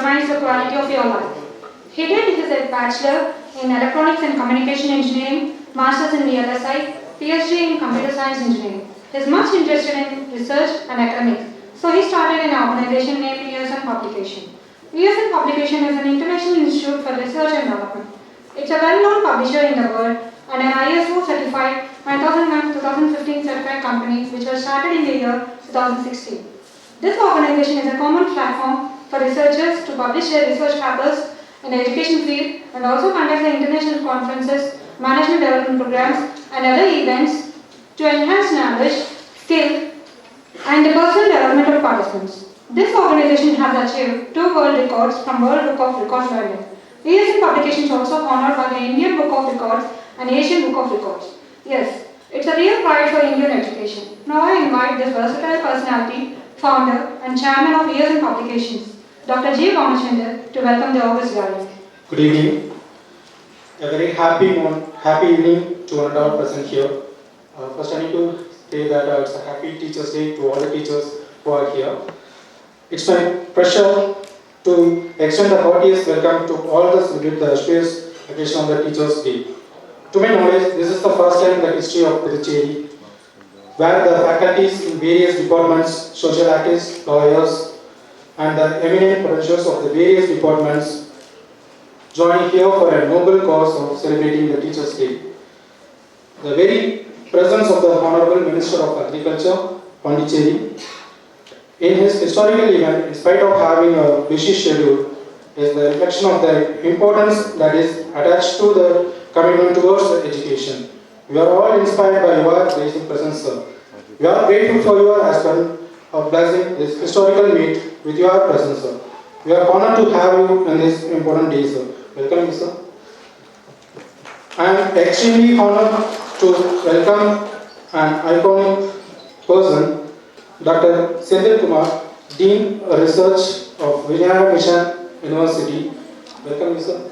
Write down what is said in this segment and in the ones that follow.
maximize the quality of your life. He did his Bachelor in Electronics and Communication Engineering, Masters in VLSI, PhD in Computer Science Engineering. He is much interested in research and academics, so he started an organization named ESN Publication. ESN Publication is an international institute for research and development. It's a well-known publisher in the world and an ISO certified 9001-2015 certified company which was started in the year 2016. This organization is a common platform for researchers to publish their research papers in the education field and also conduct the international conferences, management development programs and other events to enhance knowledge, skill and the personal development of participants. This organization has achieved 2 world records from World Book of Records London. ESN Publication is also honored by the Indian Book of Records and Asian Book of Records. Yes, it's a real pride for Indian education. Now I invite this versatile personality, founder and chairman of ESN Publications, Dr. G. Ramachandran, to welcome the August Gathering. Good evening. A very happy evening to all present here. First, I need to say that it's a happy Teachers' Day to all the teachers who are here. It's my pleasure to extend the heartiest welcome to all of us with the auspicious occasion of the Teachers' Day. To my knowledge, this is the first time in the history of Puducherry where the faculties in various departments, social activists, lawyers, and the eminent professors of the various departments join here for a noble cause of celebrating the Teachers' Day. The very presence of the Honorable Minister of Agriculture, Pondicherry, in his historical event, in spite of having a busy schedule, is the reflection of the importance that is attached to the commitment towards the education. We are all inspired by your graceful presence, sir. We are grateful for your aspect of blessing this historical meet with your presence, sir. We are honored to have you in this important day, sir. Welcome, sir. I am extremely honored to welcome an iconic person, Dr. Senthil Kumar, Dean of Research of Vijayanagar Mission University. Welcome, sir.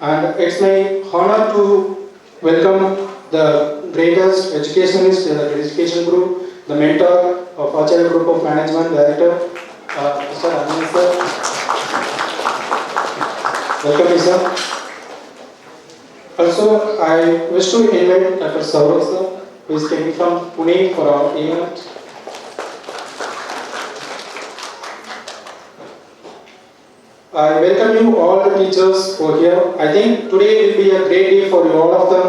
And it's my honor to welcome the greatest educationalist in the education group, the mentor of Acharya Group of Management Director, Mr. Anand sir. Welcome, sir. Also, I wish to invite Dr. Saurav sir, who is coming from Pune for our event. I welcome you all the teachers who are here. I think today will be a great day for you all of them.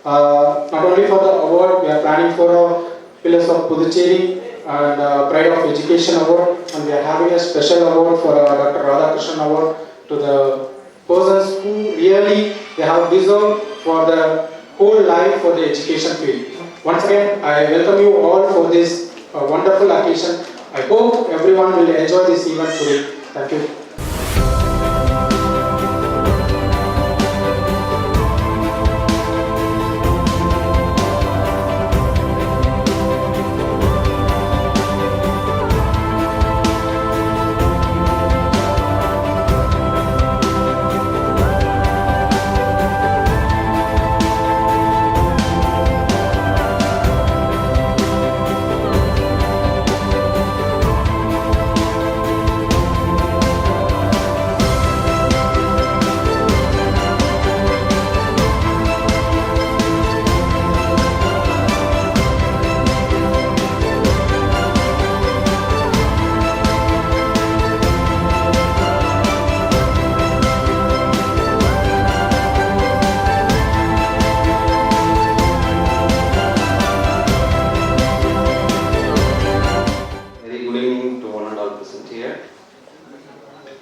Not only for the award, we are planning for our Pillars of Puducherry and Pride of Education Award, and we are having a special award for Dr. Radhakrishnan Award to the persons who really they have deserved for the whole life for the education field. Once again, I welcome you all for this wonderful occasion. I hope everyone will enjoy this event today. Thank you.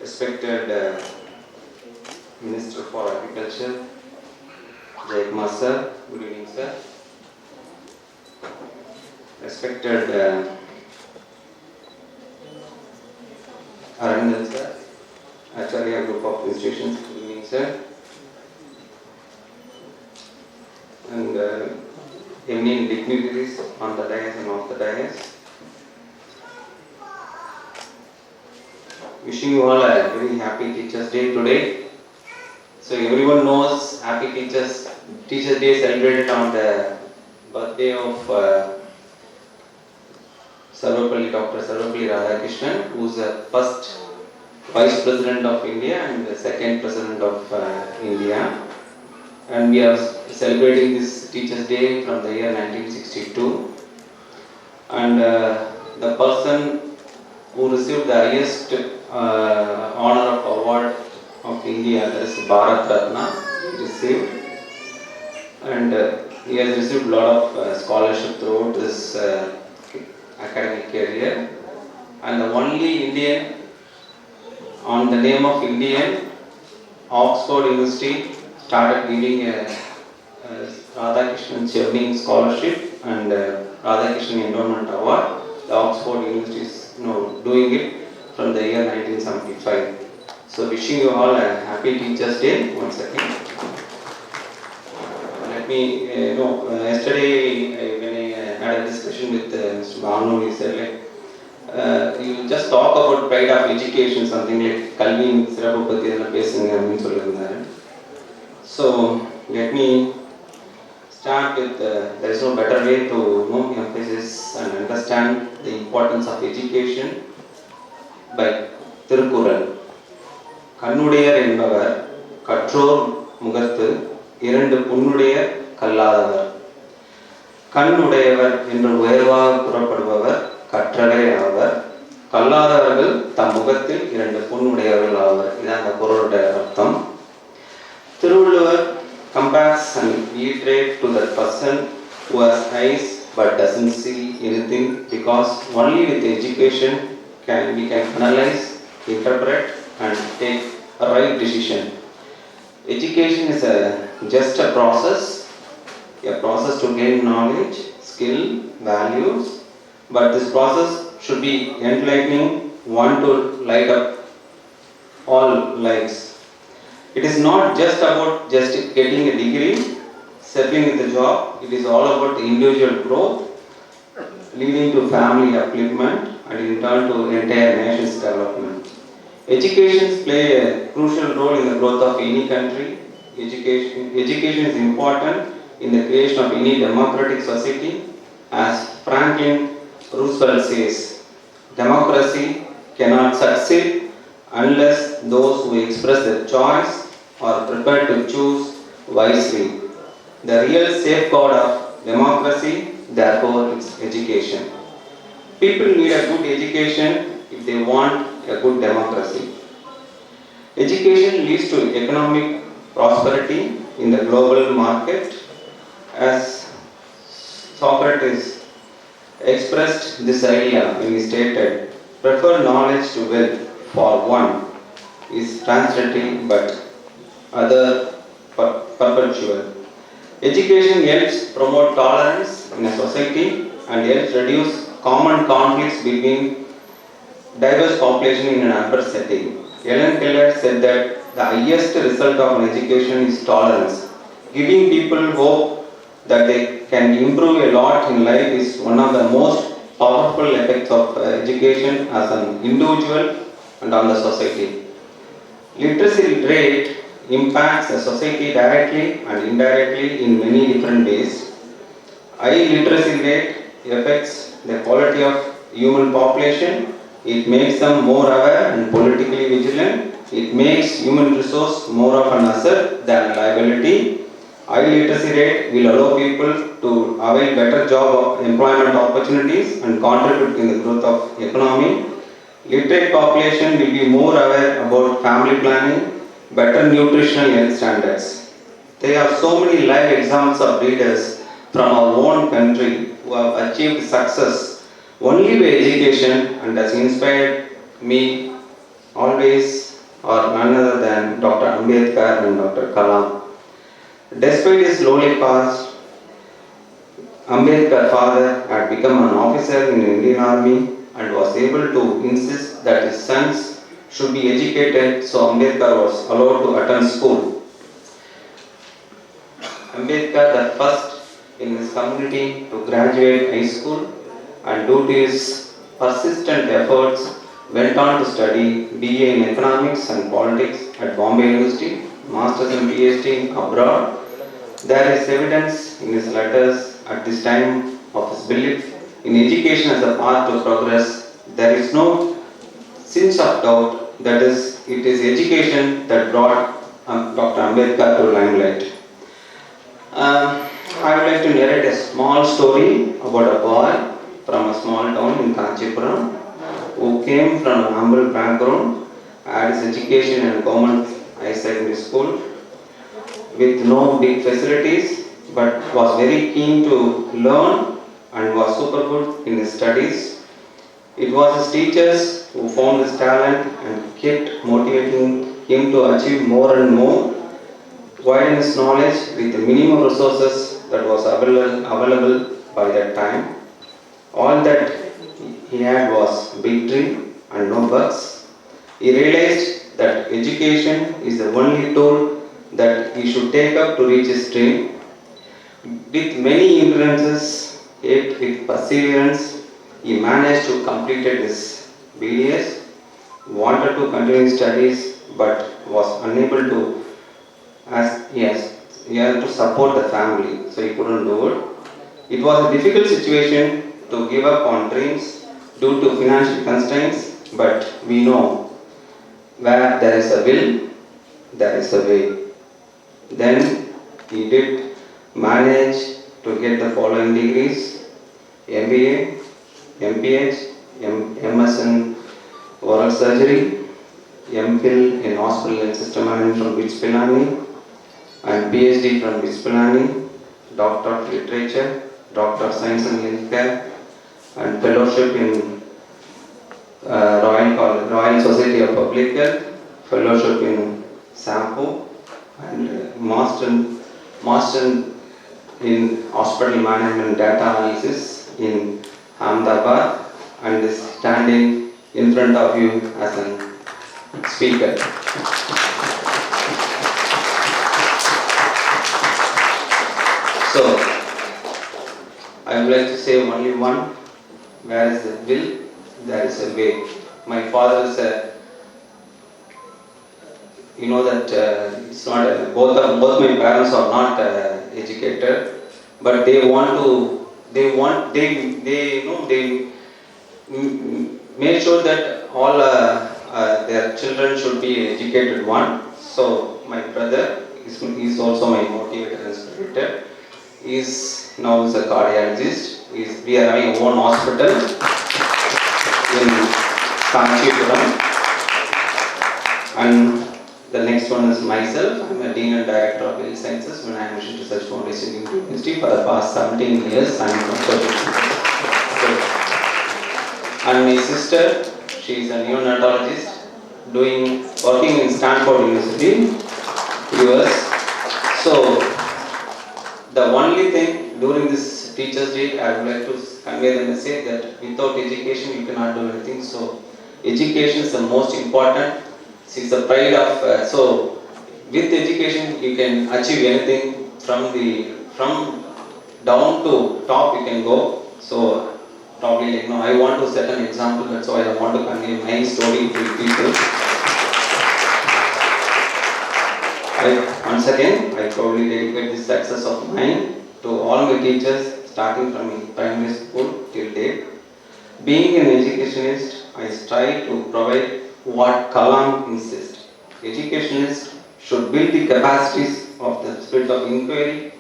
Respected Minister for Agriculture, Jayakumar sir, good evening sir. Respected Arindal sir, Acharya Group of Institutions, good evening sir. And eminent dignitaries on the dais and off the dais. Wishing you all a very happy Teachers' Day today. So everyone knows Happy Teachers Day celebrated on the birthday of Sarvapalli, Dr. Sarvapalli Radhakrishnan, who is the first Vice President of India and the second President of India. And we are celebrating this Teachers' Day from the year 1962. And the person who received the highest honor of award of India, that is Bharat Ratna, he received. And he has received a lot of scholarship throughout his academic career. And the only Indian on the name of Indian, Oxford University started giving a Radhakrishnan Chevening Scholarship and Radhakrishnan Endowment Award. The Oxford University is doing it from the year 1975. So wishing you all a happy Teachers' Day once again. Let me, yesterday when I had a discussion with Mr. Bhanu, he said you just talk about pride of education, something like Kalvi Sirapapati Pesunga. So let me start with there is no better way to emphasize and understand the importance of education by Tirukkural. Kannudayar என்பவர் கற்றோர் முகத்து இரண்டு புண்ணுடையர் கல்லாதவர். கண்ணுடையவர் என்று உயர்வாக கூறப்படுபவர் கற்றவரே ஆவர். கல்லாதவர்கள் தம் முகத்தில் இரண்டு புண்ணுடையவர்கள் ஆவர். இதான் அந்த பொருளுடைய அர்த்தம். Thiruvalluvar compares and reiterates to that person who has eyes but doesn't see anything, because only with education we can analyze, interpret and take a right decision. Education is just a process to gain knowledge, skill, values, but this process should be enlightening, one to light up all lives. It is not just about just getting a degree, settling with a job. It is all about the individual growth, leading to family upliftment and in turn to entire nation's development. Education play a crucial role in the growth of any country. Education is important in the creation of any democratic society. As Franklin Roosevelt says, democracy cannot succeed unless those who express their choice are prepared to choose wisely. The real safeguard of democracy, therefore, is education. People need a good education if they want a good democracy. Education leads to economic prosperity in the global market. As Socrates expressed this idea when he stated, prefer knowledge to wealth, for one is transitory but other perpetual. Education helps promote tolerance in a society and helps reduce common conflicts between diverse population in an urban setting. Helen Keller said that the highest result of an education is tolerance. Giving people hope that they can improve a lot in life is one of the most powerful effects of education as an individual and on the society. Literacy rate impacts a society directly and indirectly in many different ways. High literacy rate affects the quality of human population. It makes them more aware and politically vigilant. It makes human resource more of an asset than liability. High literacy rate will allow people to avail better job employment opportunities and contribute in the growth of economy. Literate population will be more aware about family planning, better nutritional health standards. There are so many live examples of leaders from our own country who have achieved success only by education and has inspired me always or none other than Dr. Ambedkar and Dr. Kalam. Despite his lowly past, Ambedkar's father had become an officer in the Indian Army and was able to insist that his sons should be educated, so Ambedkar was allowed to attend school. Ambedkar, the first in his community to graduate high school, and due to his persistent efforts, went on to study BA in Economics and Politics at Bombay University, Masters and PhD abroad. There is evidence in his letters at this time of his belief in education as a path to progress, there is no sense of doubt that it is education that brought Dr. Ambedkar to limelight. I would like to narrate a small story about a boy from a small town in Kanchipuram who came from a humble background, had his education in a government high secondary school with no big facilities, but was very keen to learn and was super good in his studies. It was his teachers who found his talent and kept motivating him to achieve more and more, widen his knowledge with the minimum resources that was available by that time. All that he had was big dream and no bugs. He realized that education is the only tool that he should take up to reach his dream. With many hindrances, yet with perseverance, he managed to complete his BDS, wanted to continue his studies, but was unable to, as he had to support the family, so he couldn't do it. It was a difficult situation to give up on dreams due to financial constraints, but we know where there is a will, there is a way. Then he did manage to get the following degrees: MBA, MPH, MS in oral surgery, MPhil in hospital and system management from BITS Pilani, and PhD from BITS Pilani, Doctor of Literature, Doctor of Science and Healthcare, and fellowship in Royal Society of Public Health, fellowship in SAMPO, and master in hospital management data analysis in Ahmedabad, and is standing in front of you as a speaker. So, I would like to say only one: where is the will, there is a way. My father is that it's not both my parents are not educated, but they made sure that all their children should be educated one. So my brother is also my motivator and inspirator. He is now a cardiologist. We are having our own hospital in Kanchipuram. And the next one is myself. I'm a Dean and Director of Health Sciences when I am Mission Research Foundation in University for the past 17 years. And my sister, she is a neonatologist working in Stanford University, US. So the only thing during this Teachers' Day, I would like to convey the message that without education you cannot do anything. So education is the most important. It's the pride of, so with education you can achieve anything from down to top you can go. So probably I want to set an example, that's why I want to convey my story to people. Once again, I probably dedicate this success of mine to all my teachers starting from primary school till date. Being an educationist, I strive to provide what Kalam insists. Educationists should build the capacities of the spirit of inquiry,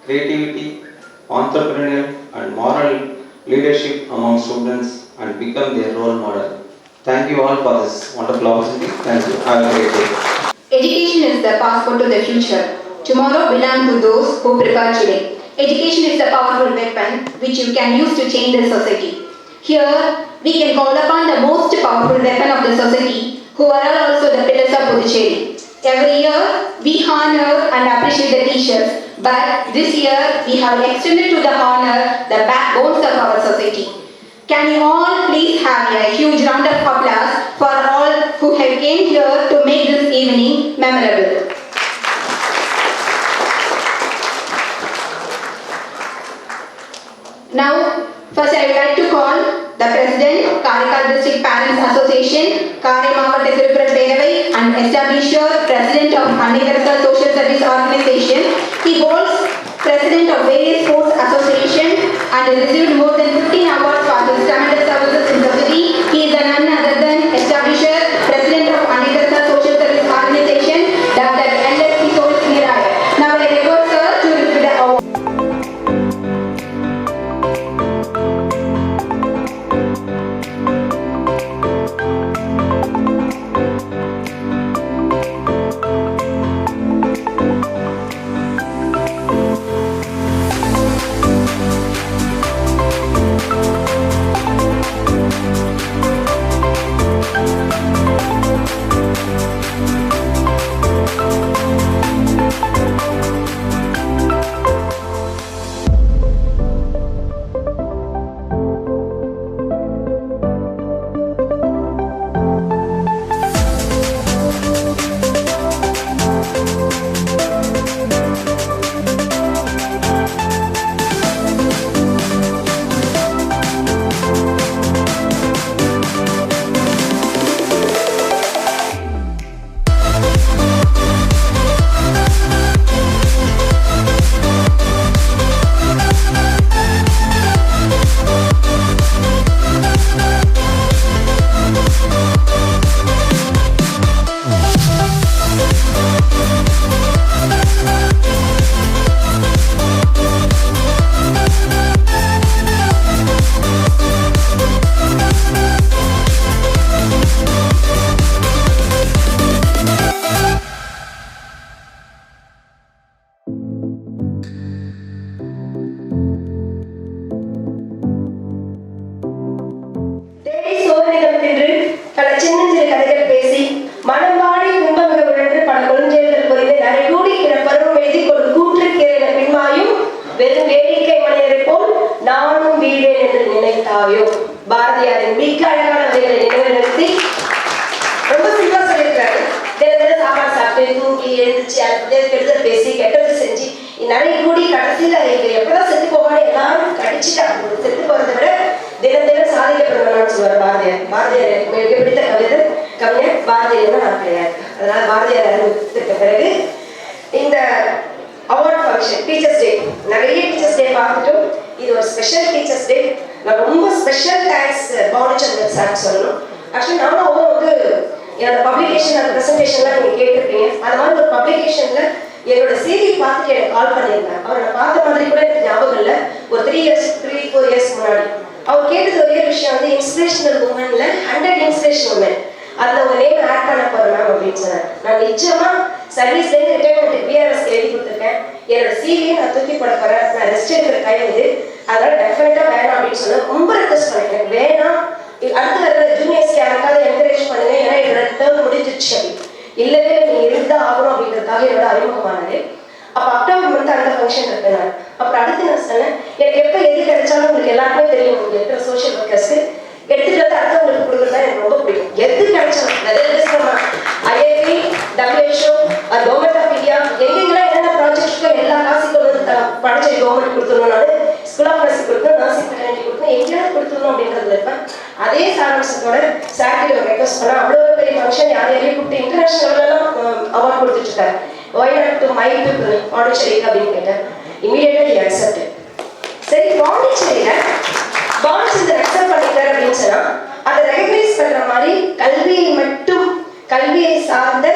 creativity, entrepreneurial and moral leadership among students and become their role model. Thank you all for this wonderful opportunity. Thank you. Have a great day. Education is the passport to the future. Tomorrow belongs to those who prepare today. Education is a powerful weapon which you can use to change the society. Here, we can call upon the most powerful weapon of the society, who are also the pillars of Puducherry. Every year, we honor and appreciate the teachers, but this year, we have extended to the honor the backbones of our society. Can you all please have a huge round of applause for all who have came here to make this evening memorable. Now, first I would like to call the President, Karaikal District Parents Association, Kare Mavata Tiruppuram Peravai, and establisher, President of Universal Social Service Organization. He holds President of various sports associations and received more than 15 awards பாவையோ பாரதியாரின் மிக அழகான வரிகளை நினைவுநிறுத்தி ரொம்ப சிம்பிளா சொல்லியிருக்காரு. தினம் சாப்பாடு சாப்பிட்டு தூங்கி எழுந்துச்சு அதை பற்றி கெடுதல் பேசி கெட்டது செஞ்சு நிறைய கூடி கடைசியில் இவங்க எப்பதான் செத்து போவான்னு எல்லாரும் கடிச்சுட்டாங்க. செத்து போறதை விட தினம் தினம் சாதிக்கப்படுவான்னு சொல்லுவார் பாரதியார். பாரதியார் எனக்கு பிடித்த கவிஞர் பாரதியார் தான் நான் கிடையாது. அதனால பாரதியார் அறிமுகத்திற்கு பிறகு இந்த அவார்ட் ஃபங்க்ஷன் டீச்சர்ஸ் டே, நிறைய டீச்சர்ஸ் டே பார்த்துட்டோம். இது ஒரு ஸ்பெஷல் டீச்சர்ஸ் டே. நான் ரொம்ப ஸ்பெஷல் தேங்க்ஸ் பவுனிச்சந்திரன் சார் சொல்லணும். ஆக்சுவலி நானும் அவருக்கு என்னோட பப்ளிகேஷன் அந்த ப்ரெசன்டேஷன்லாம் நீங்கள் கேட்டிருப்பீங்க. அது மாதிரி ஒரு பப்ளிகேஷனில் என்னோட செய்தியை பார்த்துட்டு எனக்கு கால் பண்ணியிருந்தேன். அவரை நான் பார்த்த மாதிரி கூட எனக்கு ஞாபகம் இல்லை. ஒரு 3-4 இயர்ஸ் முன்னாடி அவர் கேட்டது ஒரே விஷயம் வந்து இன்ஸ்பிரேஷனல் உமன்ல 100 இன்ஸ்பிரேஷன் உமன் அதில் உங்கள் நேம் ஆட் பண்ண போகிறேன் மேம் அப்படின்னு சொன்னார். நான் நிச்சயமாக சர்வீஸ்லேருந்து ரிட்டைர்மெண்ட் பிஆர்எஸ்க்கு எழுதி கொடுத்துருக்கேன். என்னோட சிவியை நான் தூக்கி போட போகிறேன். நான் ரெஸ்ட் எடுக்கிற டைம் இது, அதனால் டெஃபினட்டாக வேணாம் அப்படின்னு சொன்ன ரொம்ப ரெக்வஸ்ட் பண்ணிட்டேன். வேணாம், அடுத்து வர ஜூனியர்ஸ்க்கு யாருக்காவது என்கரேஜ் பண்ணுங்க, ஏன்னா என்னோட டேர்ம் முடிஞ்சிருச்சு அப்படி. இல்லவே நீ இருந்தால் ஆகணும் அப்படின்றதுக்காக என்னோட அறிமுகமானது. அப்போ அக்டோபர் மந்த் அந்த ஃபங்க்ஷன் இருப்பேன் நான். அப்புறம் அடுத்து நான் சொன்னேன், எனக்கு எப்போ எது கிடைச்சாலும் உங்களுக்கு எல்லாருக்குமே தெரியும், உங்களுக்கு இருக்கிற சோஷியல் ஒர்க்கர்ஸ்க்கு எடுத்துட்டு வந்து அடுத்தவங்களுக்கு கொடுக்குறது எனக்கு ரொம்ப பிடிக்கும். எது கிடைச்சாலும் IIT, WHO, government of India எங்கெங்கெல்லாம் என்னென்ன ப்ராஜெக்ட்ஸ்க்கோ எல்லா காசுக்கும் வந்து படிச்சு கவர்மெண்ட் கொடுத்துருவோம். நான் ஸ்கூல் ஆஃப் நர்சிங் கொடுக்கணும், நர்சிங் ஃபெட்டர்னிட்டி கொடுக்கணும், எங்கேயாவது கொடுத்துடணும் அப்படின்றதுல இருப்பேன். அதே சாராம்சத்தோட சாட்டர்டே ஒரு ரெக்வஸ்ட் பண்ணால் அவ்வளோ பெரிய ஃபங்க்ஷன் யாரையும் கூப்பிட்டு இன்டர்நேஷனல்லாம் அவார்ட் கொடுத்துட்டு இருக்காரு. Why not to my people பாண்டிச்சேரிக்கு அப்படின்னு கேட்டேன். இமீடியட்டாக ஹி அக்செப்டட். சரி, பாண்டிச்சேரியில் பாண்டிச்சேரி அக்செப்ட் பண்ணிட்டார் அப்படின்னு சொன்னால் அதை ரெகக்னைஸ் பண்ணுற மாதிரி கல்வியை சார்ந்த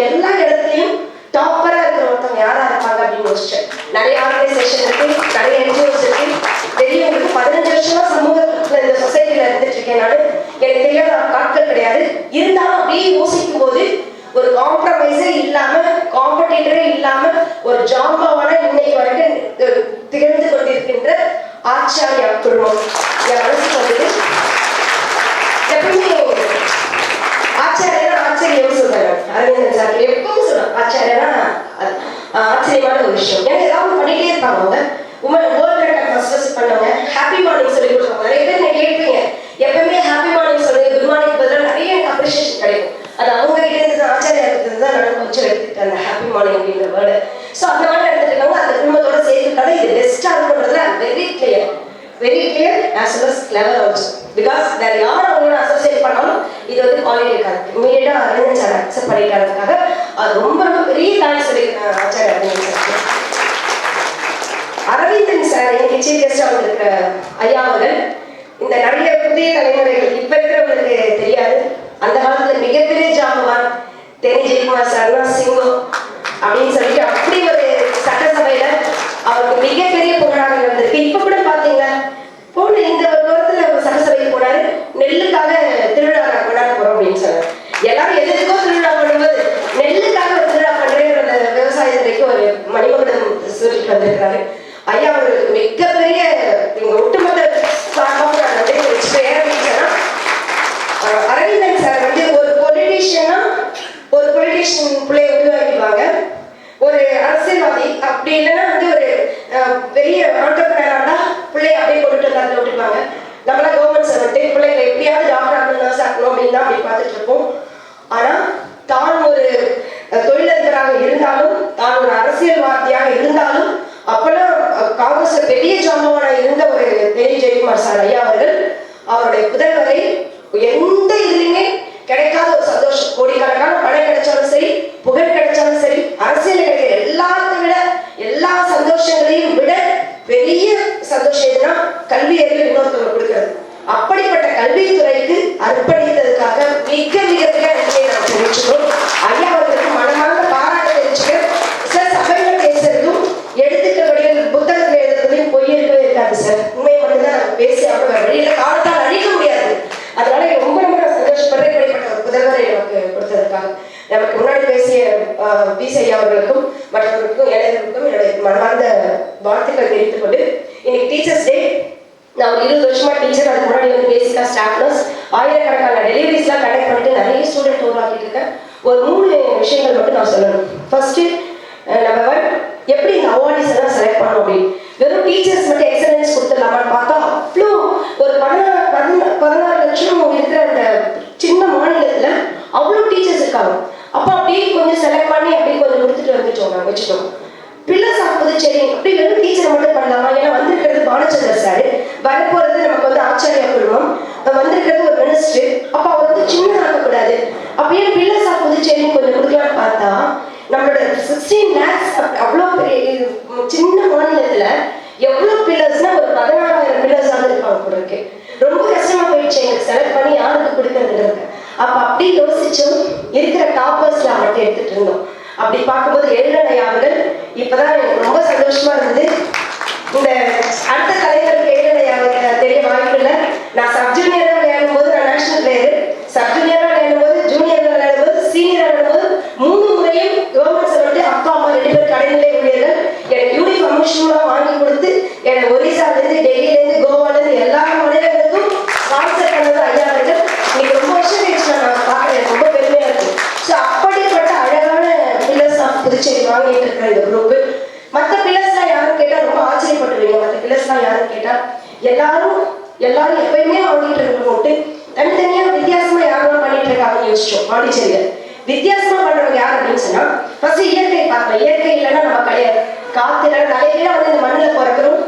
எல்லா இடத்துலையும் டாப்பரா இருக்கிற ஒருத்தவங்க யாரா இருப்பாங்க அப்படின்னு யோசிச்சேன். நிறைய ஆர்கனைசேஷன் இருக்கு, நிறைய என்ஜிஓஸ் இருக்கு. பெரியவங்களுக்கு 15 வருஷமா சமூகத்துல இந்த சொசைட்டில இருந்துட்டு இருக்கேன். நான் எனக்கு தெரியாத ஆட்கள் கிடையாது. இருந்தாலும் அப்படியே யோசிக்கும் போது ஒரு காம்ப்ரமைஸே இல்லாம, காம்படிட்டரே இல்லாம ஒரு ஜாம்பாவான இன்னைக்கு வரைக்கும் திகழ்ந்து கொண்டிருக்கின்ற ஆச்சாரியா குடும்பம் என் மனசுக்கு வந்தது. எப்பவுமே ஆச்சாரியனா ஆச்சரியம் சொல்றாங்க அரவிந்தன் சார், எப்பவும் சொல்லுவாங்க ஆச்சாரியனா ஆச்சரியமான ஒரு விஷயம். ஏன்னா ஏதாவது பண்ணிட்டே இருப்பாங்க அவங்க. வேர்ல்ட் ரெக்கார்ட் ஃபர்ஸ்ட் பண்ணவங்க, ஹாப்பி மார்னிங் சொல்லி கொடுப்பாங்க. நிறைய பேர் நீங்க கேட்பீங்க, எப்பவுமே ஹாப்பி மார்னிங் சொல்லுங்க, குட் மார்னிங் பதிலாக நிறைய எனக்கு அப்ரிஷியேஷன் கிடைக்கும். அது அவங்க கிட்ட இருந்து ஆச்சாரியா இருக்கிறது தான் நான் கொஞ்சம் எடுத்துக்கிட்டேன் அந்த ஹாப்பி மார்னிங் அப்படின்ற வேர்டு. ஸோ அந்த மாதிரி எடுத்துருக்காங்க. அந்த குடும்பத்தோட சேர்த்துட்டாங்க. இது பெஸ்ட்டாக இருக்குன்றதுல very clear as well as clever also, because வேற யார் அவங்களோட அசோசியேட் பண்ணாலும் இது வந்து குவாலிட்டி இருக்காது. இமீடியட்டா அரவிந்தன் சார் அக்செப்ட் பண்ணிக்கிறதுக்காக அது ரொம்ப ரொம்ப பெரிய தேங்க்ஸ் சொல்லியிருக்கேன் ஆச்சாரிய அரவிந்தன் சார். அரவிந்தன் சார் இன்னைக்கு சீஃப் கெஸ்டா வந்திருக்கிற ஐயா அவர்கள் இந்த நிறைய புதிய தலைமுறைகள் இப்ப இருக்கிறவங்களுக்கு தெரியாது. அந்த காலத்துல மிகப்பெரிய ஜாம்பவான் தேனி ஜெயக்குமார் சார்னா சிங்கம் அப்படின்னு சொல்லிட்டு அப்படி ஒரு சட்டசபையில அவருக்கு மிகப்பெரிய புகழாக வந்திருக்கு. இப்ப கூட பாத்தீங்களா போன இந்த ஒரு வாரத்துல சட்டசபைக்கு போனாரு, நெல்லுக்காக திருவிழா கொண்டாட போறோம் அப்படின்னு சொன்னார். எல்லாரும் எதுக்கோ திருவிழா பண்ணும்போது நெல்லுக்காக ஒரு திருவிழா பண்றேங்கிற அந்த விவசாயத்துறைக்கு ஒரு மணிமகுடம் சொல்லிட்டு வந்திருக்காரு. ஐயா அவருக்கு மிகப்பெரிய எங்க ஒட்டுமொத்த சார்பாக நான் நன்றி தெரிவிச்சுட்டேன். ஏன் அப்படின்னு சொன்னா அரவிந்தன் சார் வந்து ஒரு பொலிட்டீஷியனா ஒரு பொலிட்டீஷியன் பிள்ளைய உருவாக்கிடுவாங்க, ஒரு அரசியல்வாதி அப்படி இல்லைன்னா வந்து ஒரு பெரிய ஆண்டர்பிரனரா பிள்ளைய அப்படியே கொண்டுட்டு வந்து அதில் விட்டுருவாங்க. நம்மளா கவர்மெண்ட் சர்வெண்ட் பிள்ளைங்களை எப்படியாவது டாக்டர் ஆகணும், நர்ஸ் ஆகணும் அப்படின்னு தான் அப்படி பார்த்துட்டு இருப்போம். ஆனா தான் ஒரு தொழிலதிபராக இருந்தாலும், தான் ஒரு அரசியல்வாதியாக இருந்தாலும், அப்பெல்லாம் காங்கிரஸ்ல பெரிய ஜாம்பவானா இருந்த ஒரு தேனி ஜெயக்குமார் சார் ஐயா அவர்கள் அவருடைய புதல்வரை எந்த இதுலையுமே கிடைக்காத ஒரு சந்தோஷம், கோடிக்கணக்கான பணம் கிடைச்சாலும் சரி, புகழ் கிடைச்சாலும் சரி, அரசியல் கிடைக்கிற எல்லாத்தையும் விட எல்லா சந்தோஷங்களையும் விட பெரிய சந்தோஷம் எதுனா கல்வி அறிவு இன்னொருத்தவங்க கொடுக்கிறது. அப்படிப்பட்ட கல்வித்துறைக்கு அர்ப்பணித்ததுக்காக மிக மிக மிக நன்றியை நாம் தெரிவிச்சுக்கிறோம். ஐயா அவர்களுக்கு மனமார்ந்த பாராட்டு தெரிவிச்சுக்கிறேன். சார் சபையில பேசுறதும் எடுத்துக்கபடியும் புத்தகத்தில் எழுதுறதுலையும் பொய் இருக்கவே இருக்காது சார். உண்மையை மட்டும்தான் நம்ம பேசி அவங்க வெளியில காலத்தால் அழிக்க முடியாது. அதனால ரொம்ப ரொம்ப சந்தோஷப்படுற இப்படிப்பட்ட ஒரு புதல்வரை நமக்கு கொடுத்ததுக்காக. நமக்கு முன்னாடி பேசிய பிசி ஐயா அவர்களுக்கும் மற்றவர்களுக்கும் இளைஞர்களுக்கும் என்னுடைய மனமார்ந்த வாழ்த்துக்களை தெரிவித்துக் கொண்டு, இன்னைக்கு டீச்சர்ஸ் டே. நான் ஒரு 20 வருஷமா டீச்சர், அதுக்கு முன்னாடி வந்து பேசிக்கா ஸ்டாஃப் நர்ஸ், ஆயிரக்கணக்கான டெலிவரிஸ்லாம் கண்டக்ட் பண்ணிட்டு நிறைய ஸ்டூடெண்ட் உருவாக்கிட்டு இருக்கேன். ஒரு 3 விஷயங்கள் மட்டும் நான் சொல்லணும். ஃபர்ஸ்ட், நம்பர் 1, எப்படி இந்த அவார்டிஸ் எல்லாம் செலக்ட் பண்ணணும் அப்படின்னு. வெறும் டீச்சர்ஸ் மட்டும் எக்ஸலன்ஸ் கொடுத்துடலாமான்னு பார்த்தா அவ்வளோ ஒரு 16 16 லட்சம் இருக்கிற அந்த சின்ன மாநிலத்துல அவ்வளோ டீச்சர்ஸ் இருக்காங்க. அப்போ அப்படியே கொஞ்சம் செலக்ட் பண்ணி அப்படியே கொஞ்சம் கொடுத்துட்டு வந்துட்டோம், நாங்கள் வச்சுட்டோம். பில்லர்ஸ் ஆஃப் புதுச்சேரி அப்படி வெறும் டீச்சரை மட்டும் பண்ணலாமா? ஏன்னா வந்திருக்கிறது பாலச்சந்திரன் சார், வரப்போறது நமக்கு வந்து ஆச்சாரியா குழுமம், வந்திருக்கிறது ஒரு மினிஸ்டர். அப்போ அவர் வந்து சின்னதாகக்கூடாது. அப்படியே பில்லர்ஸ் ஆஃப் புதுச்சேரி கொஞ்சம் கொடுக்கலான்னு பார்த்தா நம்மளோட 16 lakhs அவ்வளோ பெரிய சின்ன மாநிலத்துல எவ்வளோ பில்லர்ஸ்னா ஒரு 16,000 பில்லர்ஸ் ஆகுது இருப்பாங்க போல இருக்கு. ரொம்ப கஷ்டமா போயிடுச்சு எங்களுக்கு செலக்ட் பண்ணி யாருக்கு கொடுக்கறதுன்னு. அப்ப அப்படி யோசிச்சோம், இருக்கிற டாப்பர்ஸ்ல மட்டும் எடுத்துட்டு இருந்தோம். அப்படி பார்க்கும்போது எழுநடை அவர்கள் இப்பதான் எனக்கு ரொம்ப சந்தோஷமா இருந்தது. இந்த அடுத்த தலைவருக்கு எழுநடை அவர்கள் தெரிய வாய்ப்பு இல்லை. நான் சப் ஜூனியரா விளையாடும் போது நான் நேஷனல் பிளேயர், சப் ஜூனியரா விளையாடும் போது, ஜூனியரா விளையாடும் போது, சீனியரா விளையாடும் போது 3 முறையும் கவர்மெண்ட் சொல்லிட்டு அப்பா அம்மா 2 பேர் கடைநிலை ஊழியர்கள் எனக்கு யூனிஃபார்ம் ஷூலாம் வாங்கி கொடுத்து எனக்கு ஒரிசாலேருந்து டெல்லியிலேருந்து கோவாலேருந்து எல்லா மாநிலங்களுக்கும் ஸ்பான்சர் பண்ணது ஐயா அவர்கள். இன்னைக்கு ரொம்ப வருஷம் கழிச்சு நான் பார்க்குறேன், ரொம்ப பெருமையா இருக்கு. ஸோ அப்படிப்பட்ட அழகான பில்லர்ஸ் ஆஃப் புதுச்சேரி வாங்கிட்டு இருக்கிற இந்த குரூப்பு. மற்ற பில்லர்ஸ்லாம் யாரும் கேட்டால் ரொம்ப ஆச்சரியப்பட்டுருவீங்க. மற்ற பில்லர்ஸ்லாம் யாரும் கேட்டால் எல்லாரும் எப்பயுமே வாங்கிட்டு இருக்கணும்ட்டு தனித்தனியாக வித்தியாசமா யாரெல்லாம் பண்ணிட்டு இருக்காங்கன்னு யோசிச்சோம். பாண்டிச்சேரியில வித்தியாசமா பண்றவங்க யார் அப்படின்னு சொன்னா ஃபர்ஸ்ட் இயற்கை பார்ப்போம். இயற்கை இல்லைன்னா நம்ம கிடையாது. காத்து இல்லைன்னா நிறைய பேர் வந்து இந்த மண்ணில் பிறக்கிறோம்,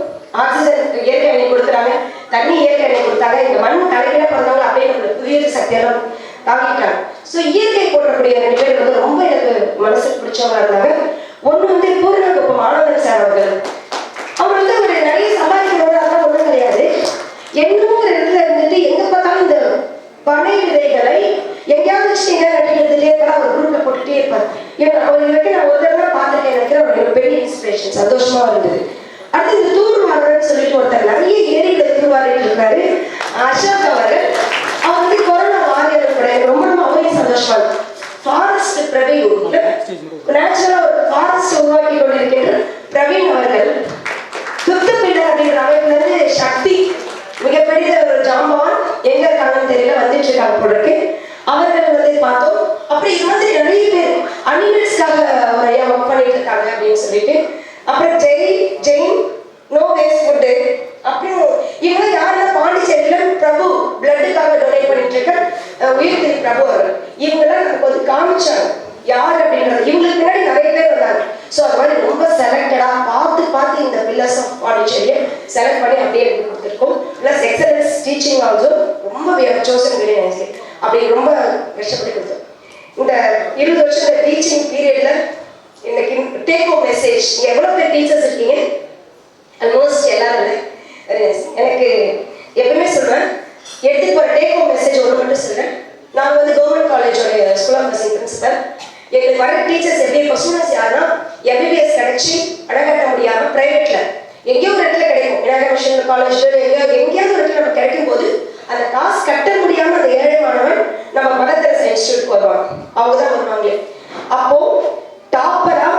ஆக்சிஜன் இயற்கை எண்ணெய் கொடுக்குறாங்க, தண்ணி இயற்கை எண்ணெய் கொடுத்தாங்க. இந்த மண் தலைகீழ பிறந்தவங்க அப்படியே புதிய சக்தியெல்லாம் தாங்கிட்டாங்க. ஸோ இயற்கை போட்டக்கூடிய 2 பேர் வந்து ரொம்ப எனக்கு மனசுக்கு பிடிச்சவங்க இருந்தாங்க. ஒன்று வந்து பூர்ணகுப்பம் ஆனந்தன் சார் அவர்கள். அவர் வந்து ஒரு நிறைய சம்பாதிக்கிறோட அதெல்லாம் ஒன்றும் கிடையாது. என்னமோ ஒரு இடத்துல இருந்துட்டு எங்க பார்த்தாலும் இந்த பனை விதைகளை எங்கேயாவது வச்சு எங்க கட்டி எடுத்துட்டே இருப்பாரு, ஒரு குரூப்ல போட்டுட்டே இருப்பாரு. அவர் வரைக்கும் நான் ஒரு தடவை பார்த்துருக்கேன், எனக்கு ஒரு பெரிய இன்ஸ்பிரேஷன், சந்தோஷமா இருந்தது. அடுத்து இந்த தூர்வாரன்னு சொல்லிட்டு ஒருத்தர் நிறைய ஏரிகளை தூர்வாரிட்டு இருக்காரு, அசோக் அவர்கள். அவர் வந்து கொரோனா வாரியர் கூட ரொம்ப அவரையும் சந்தோஷமா இருக்கு. ஃபாரஸ்ட் பிரவீன், நேச்சுரலா ஒரு ஃபாரஸ்ட் உருவாக்கி கொண்டிருக்கின்ற பிரவீன் அவர்கள். துத்து பிள்ளை அப்படிங்கிற அமைப்புல இருந்து சக்தி மிகப்பெரிய ஒரு ஜாம்பவான் எங்க இருக்காங்கன்னு தெரியல, வந்துட்டு இருக்காங்க போல இருக்கு. அவர்கள் வந்து பார்த்தோம். அப்படி இது மாதிரி நிறைய பேர் அனிமல்ஸ்க்காக ஒரு ஐயா ஒர்க் பண்ணிட்டு இருக்காங்க அப்படின்னு சொல்லிட்டு. அப்புறம் ஜெயின் நோ வேஸ்ட் ஃபுட்டு. அப்புறம் இவங்க யாருன்னா பாண்டிச்சேரியில பிரபு பிளட்டுக்காக டொனேட் பண்ணிட்டு இருக்க உயிர் திரு பிரபு அவர்கள். இவங்கெல்லாம் நமக்கு வந்து காமிச்சாங்க யார் அப்படின்றது. இவங்களுக்கு பின்னாடி நிறைய பேர் வந்தாங்க. ஸோ அது மாதிரி ரொம்ப செலக்டடா பார்த்து இந்த பில்லர்ஸ் ஆஃப் பாண்டிச்சேரியை செலக்ட் பண்ணி அப்படியே கொடுத்துருக்கோம். பிளஸ் எக்ஸலன்ஸ் டீச்சிங் ஆல்சோ ரொம்ப சோசன் வெரி நைஸ்லி அப்படி ரொம்ப கஷ்டப்பட்டு கொடுத்தோம். இந்த 20 வருஷம் டீச்சிங் பீரியட்ல இன்னைக்கு டேக் ஹோம் மெசேஜ் எவ்வளோ பேர் டீச்சர்ஸ் இருக்கீங்க? ஆல்மோஸ்ட் எல்லாரும். எனக்கு எப்பவுமே சொல்லுவேன், எடுத்துட்டு போகிற டேக் ஹோம் மெசேஜ் ஒன்று மட்டும் சொல்றேன். நாங்கள் வந்து கவர்மெண்ட் காலேஜோட ஸ்கூல் ஆஃப் நர்சிங் பிரின்சிபல். எங்களுக்கு வர டீச்சர்ஸ் எப்படி இப்போ ஸ்டூடெண்ட்ஸ் யாருன்னா எம்பிபிஎஸ் கிடைச்சி அடகட்ட முடியாமல் ப்ரைவேட்ல எங்கேயோ ஒரு இடத்துல கிடைக்கும், விநாயகர் மிஷன் காலேஜ்ல எங்கேயாவது ஒரு இடத்துல நம்ம கிடைக்கும் போது அந்த காசு கட்ட முடியாமல் அந்த ஏழை மாணவன் நம்ம மதர் இன்ஸ்டியூட் வருவாங்க. அவங்க தான் வருவாங்களே. அப்போ டாப்பரா